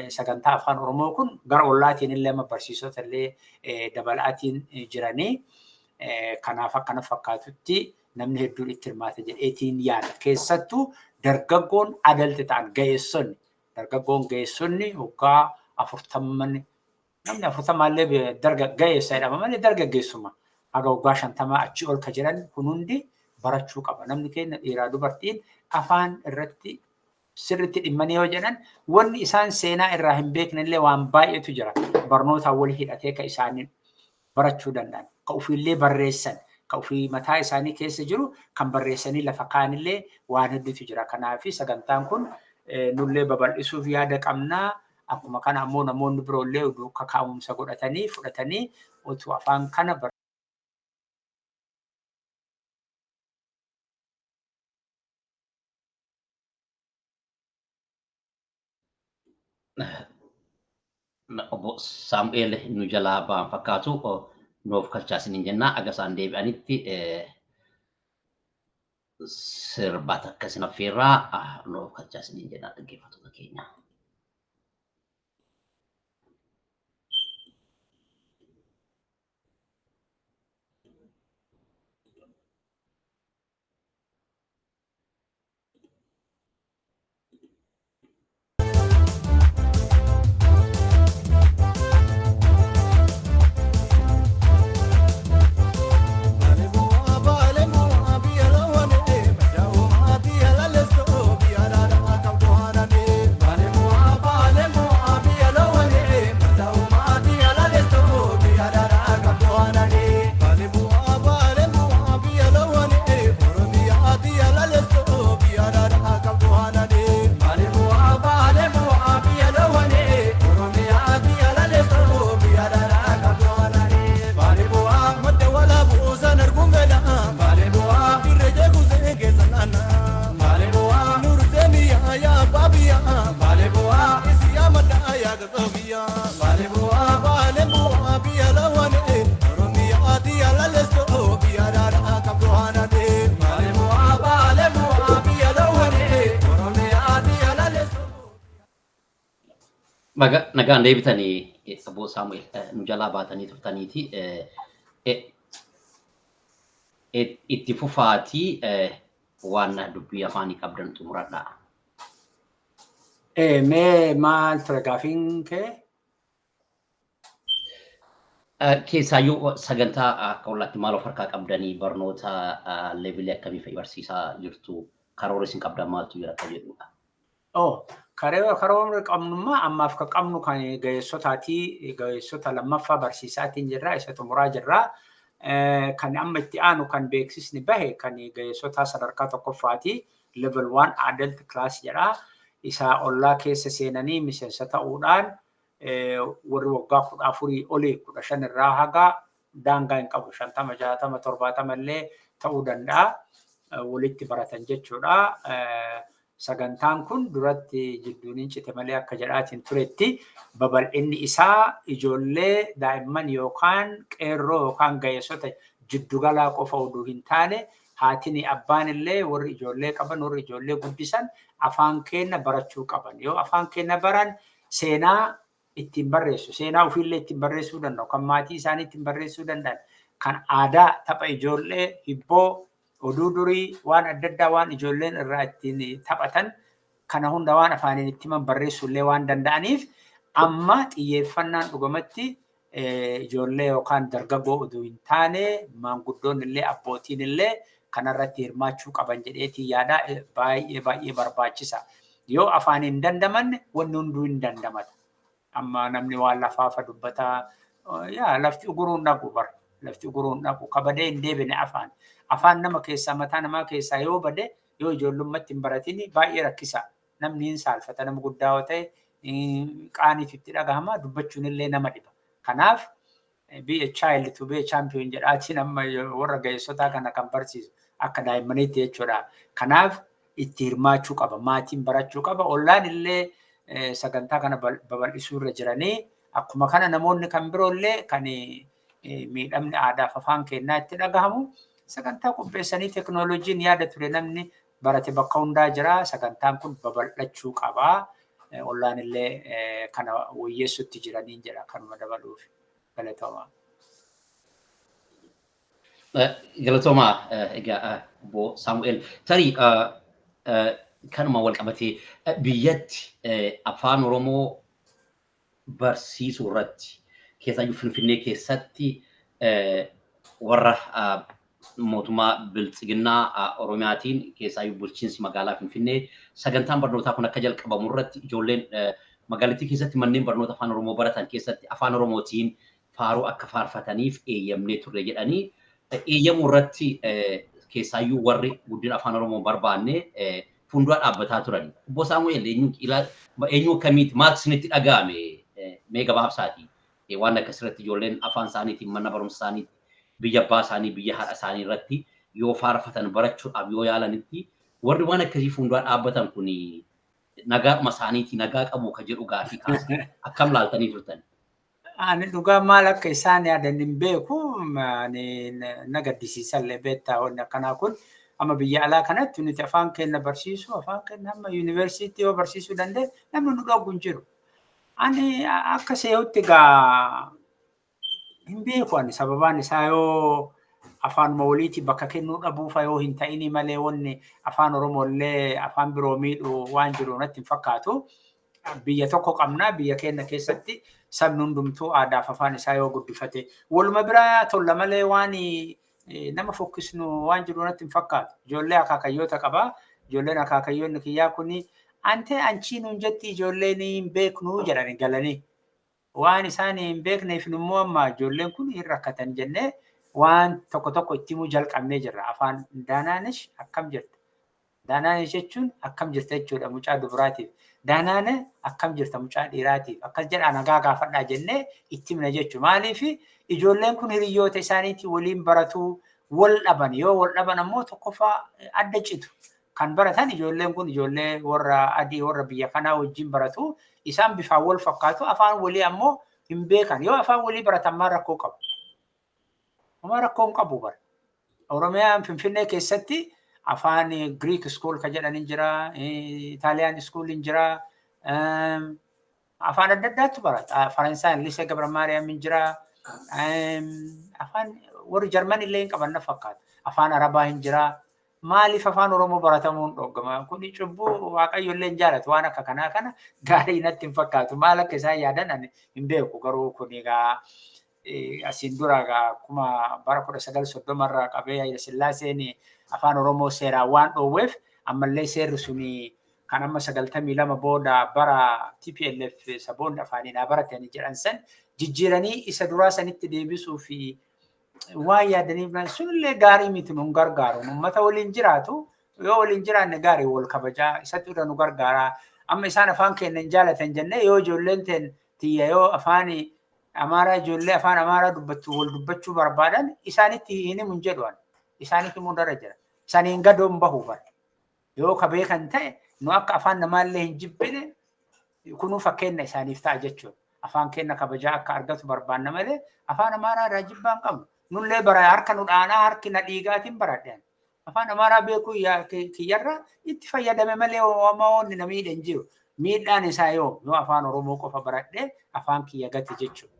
sagantaa afaan Oromoo kun gara ollaatiin illee amma barsiisota illee dabalaatiin jiranii. Kanaaf akkana fakkaatutti namni hedduun itti hirmaata jedheetiin yaada. Keessattuu dargaggoon adalti ta'an ga'eessonni. Dargaggoon ga'eessonni waggaa 40 namni 40 illee ga'eessa jedhama malee dargaggeessuma. Haga waggaa 50 achi ol ka jiran kun hundi barachuu qaba. Namni keenya dhiiraa dubartiin afaan irratti sirriitti dhimmanii yoo jedhan wanni isaan seenaa irraa hin beekne illee waan baay'eetu jira. Barnootaan wal hidhatee kan isaanii barachuu danda'an. Kan ofiillee barreessan, kan ofii mataa isaanii keessa jiru kan barreessanii lafa kaa'anillee waan hedduutu jira. Kanaaf sagantaan kun nullee babal'isuuf yaada qabnaa. Akkuma kana ammoo namoonni biroollee oduu kakaa'umsa godhatanii fudhatanii utuu afaan kana obbo Saamu'eel nu jalaa ba'an fakkaatu nuuf kalchaa isiniin jennaa aga isaan deebi'anitti sirbaata akkasii affeerraa nuuf kalchaa isiniin jennaa dhaggeeffattoota keenya. Nagaan deebitanii obbo Saamu'eel nu jalaa baatanii turtaniiti itti fufaatii waan dubbii afaanii qabdan xumuradhaa. Mee maal ture gaafiin kee? Keessaayyuu sagantaa akka walaatti maal of harkaa qabdanii barnoota leevilii akkamii fa'i barsiisaa jirtu karoora isin qabdan maaltu jira akka jedhudha. Karoora qabnummaa ammaaf ka qabnu kan ga'eessota lammaffaa barsiisaatiin jirra isa xumuraa jirra. Kan amma itti aanu kan beeksisni bahe kan ga'eessota sadarkaa tokkoffaati level 1 adult class jedha. Isa ollaa keessa seenanii miseensa ta'uudhaan warri waggaa 14 olii 15 irraa haga daangaa hin qabu 50 60 70 illee ta'uu danda'a walitti baratan jechuudha. Sagantaan kun duratti jidduun hin cite malee akka jedhaatiin turetti babal'inni isaa ijoollee daa'imman yookaan qeerroo yookaan ga'eessota jiddugalaa qofa oduu hin taane haatini abbaan illee warri ijoollee qaban warri ijoollee guddisan afaan keenya barachuu qaban. Yoo afaan keenya baran seenaa ittiin barreessu seenaa ofiillee ittiin barreessuu danda'u kan maatii isaanii ittiin barreessuu danda'an kan aadaa tapha ijoollee hibboo oduu durii waan adda addaa waan ijoolleen irraa ittiin taphatan kana hunda waan afaaniin itti himan barreessuu illee waan danda'aniif amma xiyyeeffannaan dhugumatti ijoollee yookaan dargaggoo oduu hin taane maanguddoon illee abbootiin illee kanarratti hirmaachuu qaban jedheetii yaada baay'ee barbaachisa. Yoo afaaniin hin dandamanne wanni hunduu hin dandamata. Amma namni waan lafaafa dubbataa lafti uguruun dhaqu bara lafti uguruun dhaqu kabadee hin deebine afaan. Afaan nama keessaa mataa namaa keessaa yoo bade yoo ijoollummaatti hin baratini baay'ee rakkisa. Namni hin saalfata nama guddaa yoo ta'e qaaniif itti dhagahama dubbachuun illee nama dhiba. Kanaaf be a child to be a champion jedhaatiin amma warra ga'eessotaa kana kan barsiisu akka daa'immaniitti jechuudha. Kanaaf itti hirmaachuu qaba maatiin barachuu qaba ollaan illee sagantaa kana babal'isuu irra jiranii akkuma kana namoonni kan biroollee kan miidhamni aadaaf afaan kennaa itti dhagahamu sagantaa qopheessanii teknooloojiin yaada ture namni barate bakka hundaa jira sagantaan kun babal'achuu qabaa ollaan illee kana wayyeessutti jiranii jira kanuma dabaluuf galatooma. Galatooma egaa obbo Saamu'eel tarii kanuma wal qabatee biyyatti afaan Oromoo barsiisuu irratti keessaayyuu Finfinnee keessatti warra mootummaa biltsiginnaa Oromiyaatiin keessaayyuu bulchiinsi magaalaa Finfinnee sagantaan barnootaa kun akka jalqabamu irratti ijoolleen magaalattii keessatti manneen barnoota afaan Oromoo baratan keessatti afaan Oromootiin faaruu akka faarfataniif eeyyamnee turre jedhanii eeyyamuu irratti keessaayyuu warri guddina afaan Oromoo barbaanne fuuldura dhaabbataa turan. Obbo Saamu'eel eenyu kamiiti maal isinitti dhaga'ame mee gabaabsaati. Waan akkasirratti ijoolleen afaan isaaniitiin mana barumsa isaaniitti biyya abbaa isaanii biyya haadha isaanii irratti yoo faarfatan barachuudhaaf yoo yaalanitti warri waan akkasii fuuldura dhaabbatan kun nagaa isaaniitii nagaa qabu ka jedhu gaafii kaasa. Akkam laaltanii turtan? Ani dhugaa maal akka isaan yaadan hin beeku na gaddisiisallee beektaa wanni akkanaa kun amma biyya alaa kanatti nuti afaan keenya barsiisu afaan keenya amma yuunivarsiitii yoo barsiisuu danda'e namni nu dhowwu hin jiru. Ani akka see'utti gaa hin beeku ani sababaan isaa yoo afaan waliitii bakka kennuu dhabuufa yoo hin ta'ini malee wanni afaan Oromollee afaan biroo miidhu waan jiru natti hin fakkaatu. Biyya tokko qabna biyya keenya keessatti sabni hundumtuu aadaaf afaan isaa yoo guddifate waluma biraa tolla malee waan nama fokkisnu waan jiru natti hin fakkaatu. Ijoollee akaakayyoota qaba. Ijoolleen akaakayyoonni kiyyaa kuni ante anchiin hunjetti ijoolleen hin beeknu jedhani galanii. Waan isaan hin beekneef immoo amma ijoolleen kun hin rakkatan jennee waan tokko itti himuu jalqabnee jirra. Afaan Daanaanesh akkam jirta? Daanaanesh jechuun akkam jirta jechuudha mucaa dubaraatiif. Daanaane akkam jirta mucaa dhiiraatiif. Akkas jedhaa nagaa gaafadhaa jennee itti himna jechuudha. Maaliif ijoolleen kun hiriyoota isaaniitiin waliin baratu wal dhaban yoo wal dhaban ammoo tokkoffaa adda citu. Kan baratan ijoolleen kun ijoollee warra adii warra biyya kanaa wajjin baratu isaan bifaan wal fakkaatu afaan walii ammoo hin beekan. Yoo afaan walii baratan maal rakkoo qabu? Maal rakkoo hin qabu bara. Oromiyaan Finfinnee keessatti afaan Greek school ka jedhan jira, Italian school jira, afaan adda addaatu barata. Faransaay Lisee Gabra Maariyaam jira, afaan warri Jarman illee hin qaban na fakkaata. Afaan Arabaa jira. Maaliif afaan Oromoo baratamuu hin dhoggama? Kun cubbuu Waaqayyo illee hin jaalatu waan akka kanaa kana gaarii natti hin fakkaatu. Maal akka isaan yaadan ani hin beeku garuu kun egaa asiin dura akkuma bara 1930 irraa qabee Hayila Sillaaseen afaan Oromoo seeraan waan dhoowweef ammallee seerri suni kan amma 92 booda bara TPLF saboonni afaaniin baratanii jedhan san jijjiiranii isa duraa sanitti deebisuu fi waan yaadaniif sunillee gaarii miti nu gargaaru. Uummata waliin jiraatu yoo waliin jiraanne gaarii wal kabajaa isatti nu gargaara. Amma isaan afaan keenya hin jaalatan jennee yoo ijoolleen tiyya yoo afaan Amaaraa ijoollee afaan Amaaraa wal dubbachuu barbaadan isaanitti hin himu jedhuan. Isaanitti himuu dara jira. Isaaniin gadoon bahu bara. Yoo ka beekan ta'e nu akka afaan namaallee hin jibbine kunuu fakkeenya isaaniif ta'a jechuudha. Afaan keenya kabajaa akka argatu barbaanna malee afaan Amaaraa irraa jibbaan qabnu. Nullee bara harka nu dhaanaa harki na dhiigaatiin baradhan. Afaan Amaaraa beekuu kiyyarra itti fayyadame malee waan na miidhe hin jiru. Miidhaan isaa yoo afaan Oromoo qofa baradhee afaan kiyya gati jechuudha.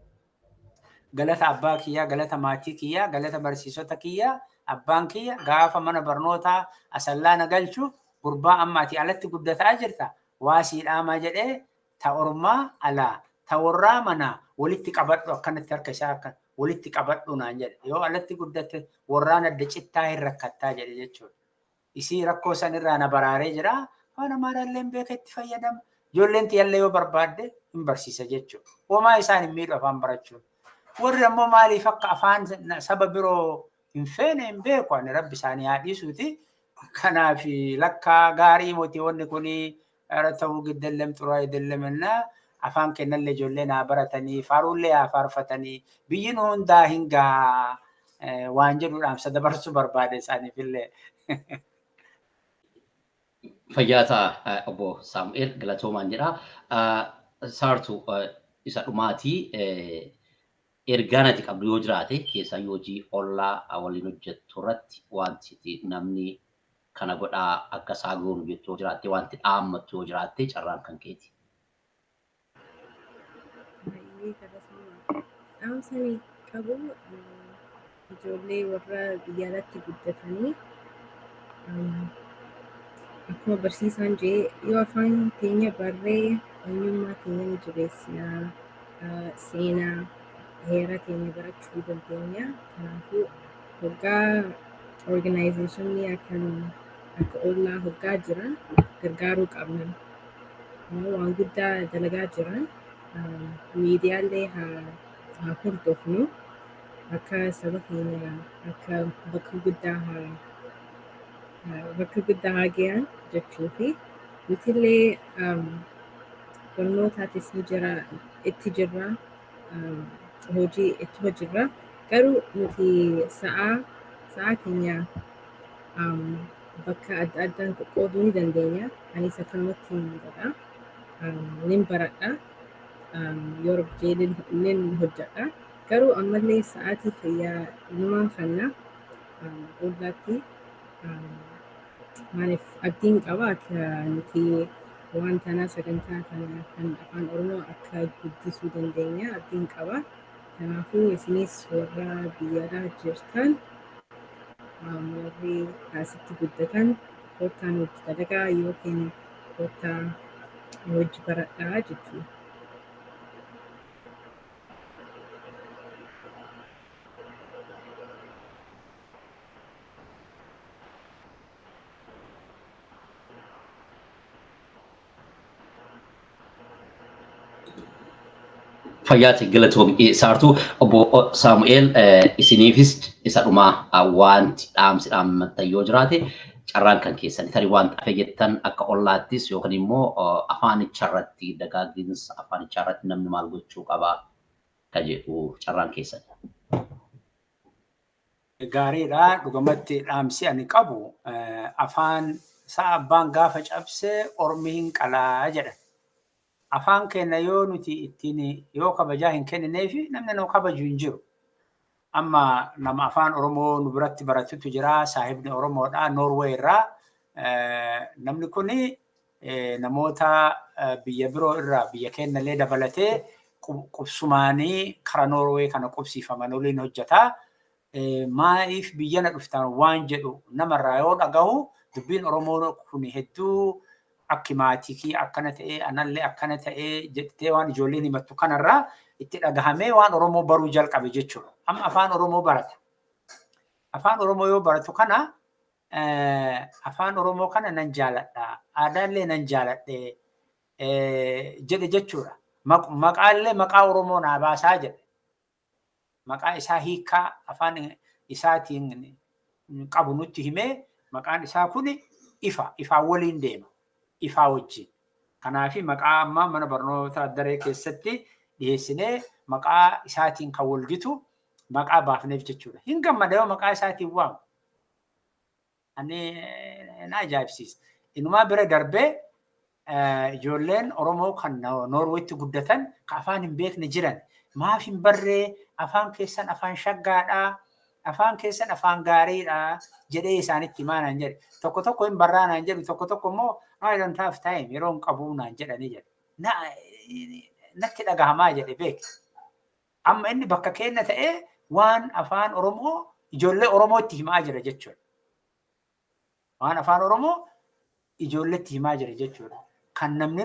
Galata abbaa kiyyaa, galata maatii kiyyaa, galata barsiisota kiyyaa, abbaan kiyya gaafa mana barnootaa asallaana galchu gurbaa ammaati alatti guddataa jirta. Waasii dhaamaa jedhee ta ormaa alaa ta warraa manaa walitti qabadhu akkanatti harka isaa akkan walitti qabadhu naan jedhe. Yoo alatti guddatte warraan adda cittaa hin rakkattaa jedhe jechuudha. Isii rakkoo san irraa na baraaree jira. Afaan Amaaraallee beeka itti fayyadama. Ijoolleen tiyallee yoo barbaadde hin barsiisa jechuudha. Homaa isaan hin miidhu afaan barachuun. Warri ammoo maaliif akka afaan saba biroo hin feene hin beeku ani rabbi isaanii haa dhiisuuti. Kanaaf lakkaa gaarii mootii wanni kuni ta'uu giddellem xuraa idillemennaa afaan kennallee ijoolleen haa baratanii faaruullee haa faarfatanii biyyin hundaa hin gaa waan jedhuudhaan dabarsuu barbaade isaaniifillee. Fayyaata obbo Saamu'eel galatoomaan jedha. Saartuu isa dhumaatii ergaan ati qabdu yoo jiraate keessaa yoo hojii ollaa waliin hojjettu irratti wanti namni kana godhaa akka isaa goonu jettu yoo jiraatte wanti dhaammattu yoo jiraatte carraan kan keeti. Dhaamsanii qabu ijoollee warra biyya alatti guddatanii akkuma barsiisaan jee yoo afaan keenya barree eenyummaa keenya ni jabeessinaa seenaa heera keenya barachuu dandeenya. Kanaafuu hoggaa organizationii akka ollaa hoggaa jiran gargaaruu qabna. Waan guddaa dalagaa jiran miidiyaalee haa hordofnu akka saba keenya akka bakka guddaa haa bakka guddaa haagayaan jechuu fi nutillee barnootaatis itti jirra hojii itti hojirra garuu nuti sa'a keenya bakka adda addaan qoqqooduu ni dandeenya. Anis akkanumatti godha. Nin baradha. Yeroo hojii nin hojjedha. Garuu ammallee sa'aatii fayyaa numaan fanna ollaatti maaliif abdiin qaba akka nuti waan tanaa sagantaa kana kan afaan Oromoo akka guddisuu dandeenya abdiin qaba. Kanaafuu isinis warra biyyaadhaa jirtan warri asitti guddatan kottaan hojii dalagaa yookiin kottaa hojii baradhaa jechuudha. Fayyaati galatoomii saartuu obbo Saamu'eel isiniifis isa dhumaa wanti dhaammattan yoo jiraate carraan kan keessan tarii waan xafe jettan akka ollaattis yookaan immoo afaanicharratti dagaaginsa afaanicharratti namni maal gochuu qabaa kan jedhu carraan keessan. Gaariidha dhugumatti dhaamsi ani qabu afaan sa'a abbaan gaafa cabsee ormi hin qalaa jedhan. Afaan keenya yoo nuti ittiin yoo kabajaa hin kennineefi namni nu kabaju hin jiru. Amma nama afaan Oromoo nu biratti baratutu jira saahibni Oromoodha Norway irraa namni kuni namoota biyya biroo irraa biyya keenya illee dabalatee qubsumaanii kara Norway kana qubsiifaman waliin hojjetaa. Maaliif biyya na dhuftan waan jedhu namarraa yoo dhagahu dubbiin Oromoo kun hedduu akkimaatikii akkana ta'ee anallee akkana ta'ee jettee waan ijoolleen himattu kanarraa itti dhagahamee waan Oromoo baruu jalqabe jechuudha. Amma afaan Oromoo barata. Afaan Oromoo yoo baratu kana afaan Oromoo kana nan jaaladha. Aadaallee nan jaaladhe jedhe jechuudha. Maqaallee maqaa Oromoo naa baasaa jedhe. Maqaa isaa hiikaa afaan isaatiin qabu nutti himee maqaan isaa kun ifaa waliin deema. Ifaa wajjin. Kanaafi maqaa amma mana barnoota daree keessatti dhiyeessinee maqaa isaatiin kan walgitu maqaa baafneef jechuudha. Hin gammadee maqaa isaatiin waamu. Ani na ajaa'ibsiisa. Inumaa bira darbee ijoolleen Oromoo kan Noorweetti guddatan kan afaan hin beekne jiran maaf hin barree afaan keessan afaan shaggaadhaa afaan keessan afaan gaariidhaa jedhee isaanitti himaa naan jedhe. Tokko tokko hin barraa naan jedhu tokko tokko immoo I don't have time yeroo hin qabu naan jedhanii jedhe. Natti dhagahamaa jedhe beek. Amma inni bakka keenya ta'ee waan afaan Oromoo ijoollee Oromootti himaa jira jechuudha. Waan afaan Oromoo ijoolleetti himaa jira jechuudha. Kan namni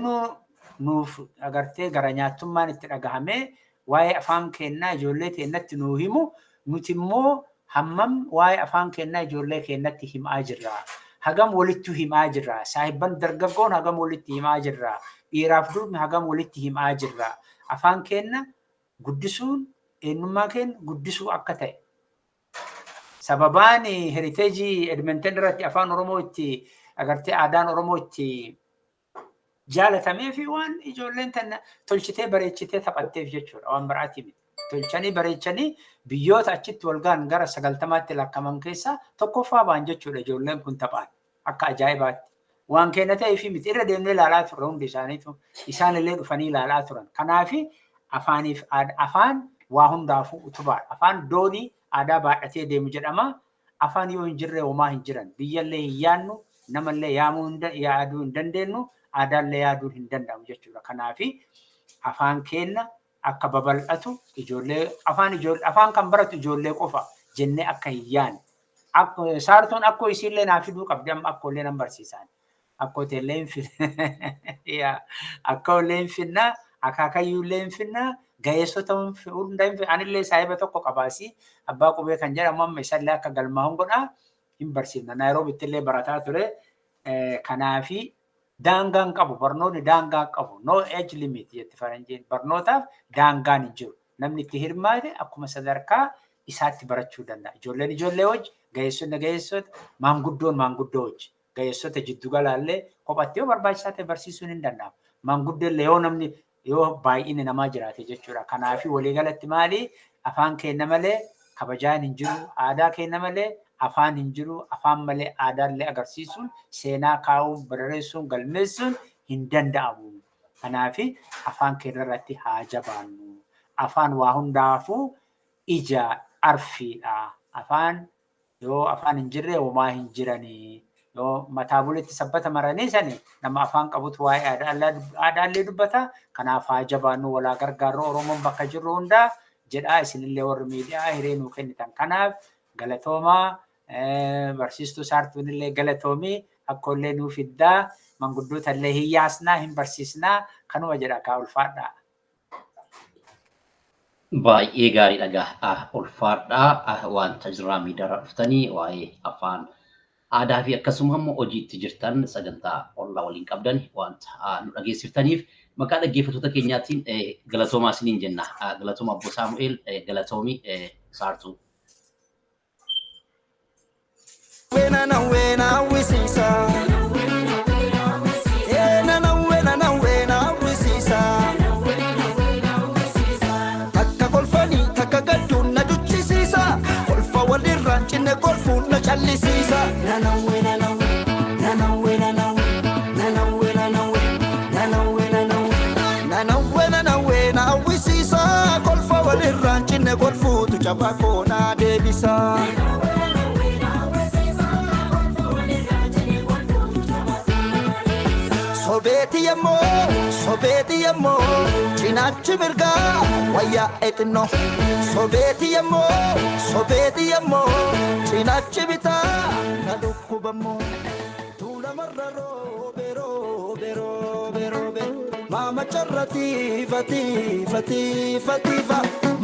nuuf agartee gara nyaattummaan itti dhagahamee waa'ee afaan keenyaa ijoollee keenyatti nuu himu nuti immoo hammam waa'ee afaan keenyaa ijoollee keenyatti himaa jirra. Hagam walitti himaa jirra. Saahibban dargaggoon hagam walitti himaa jirra. Dhiiraaf durbi hagam walitti himaa jirra. Afaan keenya guddisuun eenyummaa keenya guddisuu akka ta'e. Sababaan heriteejii Edmonton irratti afaan Oromoo itti agartee aadaan Oromoo itti jaalatamee fi waan ijoolleen tana tolchitee bareechitee taphatteef jechuudha. Waan biraati miti. Tolchanii bareechanii biyyoota achitti walgaan gara 90tti lakkaman keessaa tokkoffaa ba'an jechuudha ijoolleen kun taphaan akka ajaa'ibaatti. Waan keenya ta'ee fi miti irra deemnee ilaalaa turre hundi isaaniitu isaan illee dhufanii ilaalaa turan. Kanaafi afaan waa hundaafuu utubaadha. Afaan doonii aadaa baadhatee deemu jedhama. Afaan yoo hin jirre homaa hin jiran. Biyyallee hin yaadnu, namallee yaaduu hin dandeenyu, aadaallee yaaduu hin danda'amu jechuudha. Kanaafi afaan keenya akka babal'atu ijoollee afaan kan baratu ijoollee qofa jennee akka hin yaadne. Saartuun akkoo isiillee naa fiduu qabdi amma akkoollee nan barsiisan. Akkooteellee hin finna. Akkoolee hin finna. Akaakayyuullee hin finna. Ga'eessota hunda hin finna. Anillee saahiba tokko qabaasi. Abbaa qubee kan jedhamu amma isallee akka galmaa'uun godhaa hin barsiifna. Naayiroobitti illee barataa ture. Kanaafi daangaan qabu barnoonni daangaan qabu no age limit jetti faranjiin barnootaaf daangaan hin jiru namni itti hirmaate akkuma sadarkaa isaatti barachuu danda'a ijoolleen ijoollee wajji ga'eessota maanguddoon maanguddooti. Ga'eessota jiddu galaallee kophatti yoo barbaachisaa ta'e barsiisuun hin danda'amu. Maanguddoollee yoo namni yoo baay'inni namaa jiraate jechuudha. Kanaaf waliigalatti maali afaan keenya malee kabajaan hin jiru, aadaa keenya malee afaan hin jiru, afaan malee aadaallee agarsiisuun seenaa kaa'uun barreessuun galmeessuun hin danda'amu. Kanaaf afaan keenya irratti haa jabaannu. Afaan waa hundaafuu ija arfiidha. Afaan yoo afaan hin jirre homaa hin jiranii. Yoo mataa buletti sabbata maranii sani nama afaan qabutu waa'ee aadaallee dubbata. Kanaaf haa jabaannu walaa gargaarru Oromoon bakka jirru hundaa jedhaa isinillee warri miidiyaa hiree nuu kennitan. Kanaaf galatoomaa barsiistuu saartuunillee galatoomii akkollee nuu fiddaa manguddootallee hin yaasnaa hin barsiisnaa kanuma jedha kaa ulfaadhaa. Baay'ee gaariidha gaa ulfaadhaa wanta jiraa miidiyaa dhuftanii waa'ee afaan aadaa fi akkasuma immoo hojiitti jirtan sagantaa ollaa waliin qabdan wanta nu dhageessiftaniif maqaa dhaggeeffattoota keenyaatiin galatoomaa isiniin jenna. Galatooma Obbo Saamu'eel galatoomii saartuu. Wena wisisa Takka kolfani takka gadduun na duchisiisa kolfa walirraan cinne kolfuun na callisiisa Wena wisisa kolfa walirraan cinne kolfuutu cabaa koonaa deebisa. Sobeti yemmo cinachi mirga waya etno sobeti yemmo cinachi bita na dukkubammo tula marraro bero mama charrati fati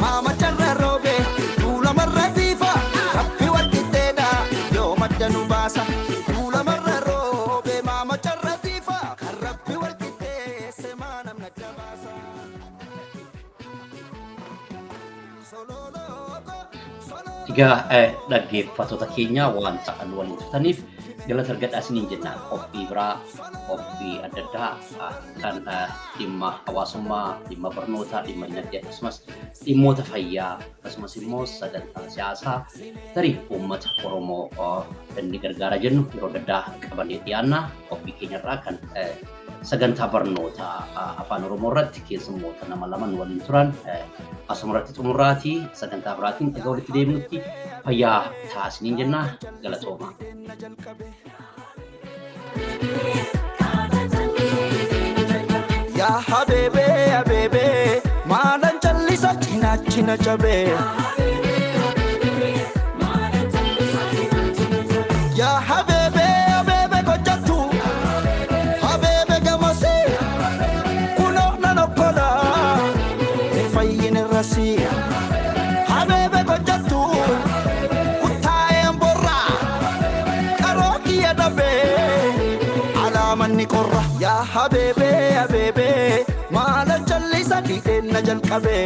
mama charraro be tula marrati fa kappi walkitena yo madanu basa tula marraro be mama charrati fa karabbi Egaa dhaggeeffattoota keenya wanta nu waliin turtaniif galata argadhaa isiniin jenna. Qophii biraa qophii adda addaa kan dhimma hawaasummaa, dhimma barnootaa, dhimma dinagdee akkasumas dhimmoota fayyaa akkasumas immoo sagantaa siyaasaa tarii uummata Oromoo inni gargaara jennu yeroo adda addaa qabannee dhiyaanna. Qophii keenyarraa kan sagantaa barnootaa afaan Oromoo irratti keessummoota nama laman waliin turan asuma irratti xumurraatii sagantaa biraatiin egaa walitti deebinutti fayyaa taasiniin jenna galatooma. Ya habebe maalan callisa cina cabe Ya habebe kojatu habebe gamasi kuno nanokola fayyin rasi habebe kojatu kutaye mborra karoki adabe alamanni korra Ya habebe maalan callisa kideenna jalqabe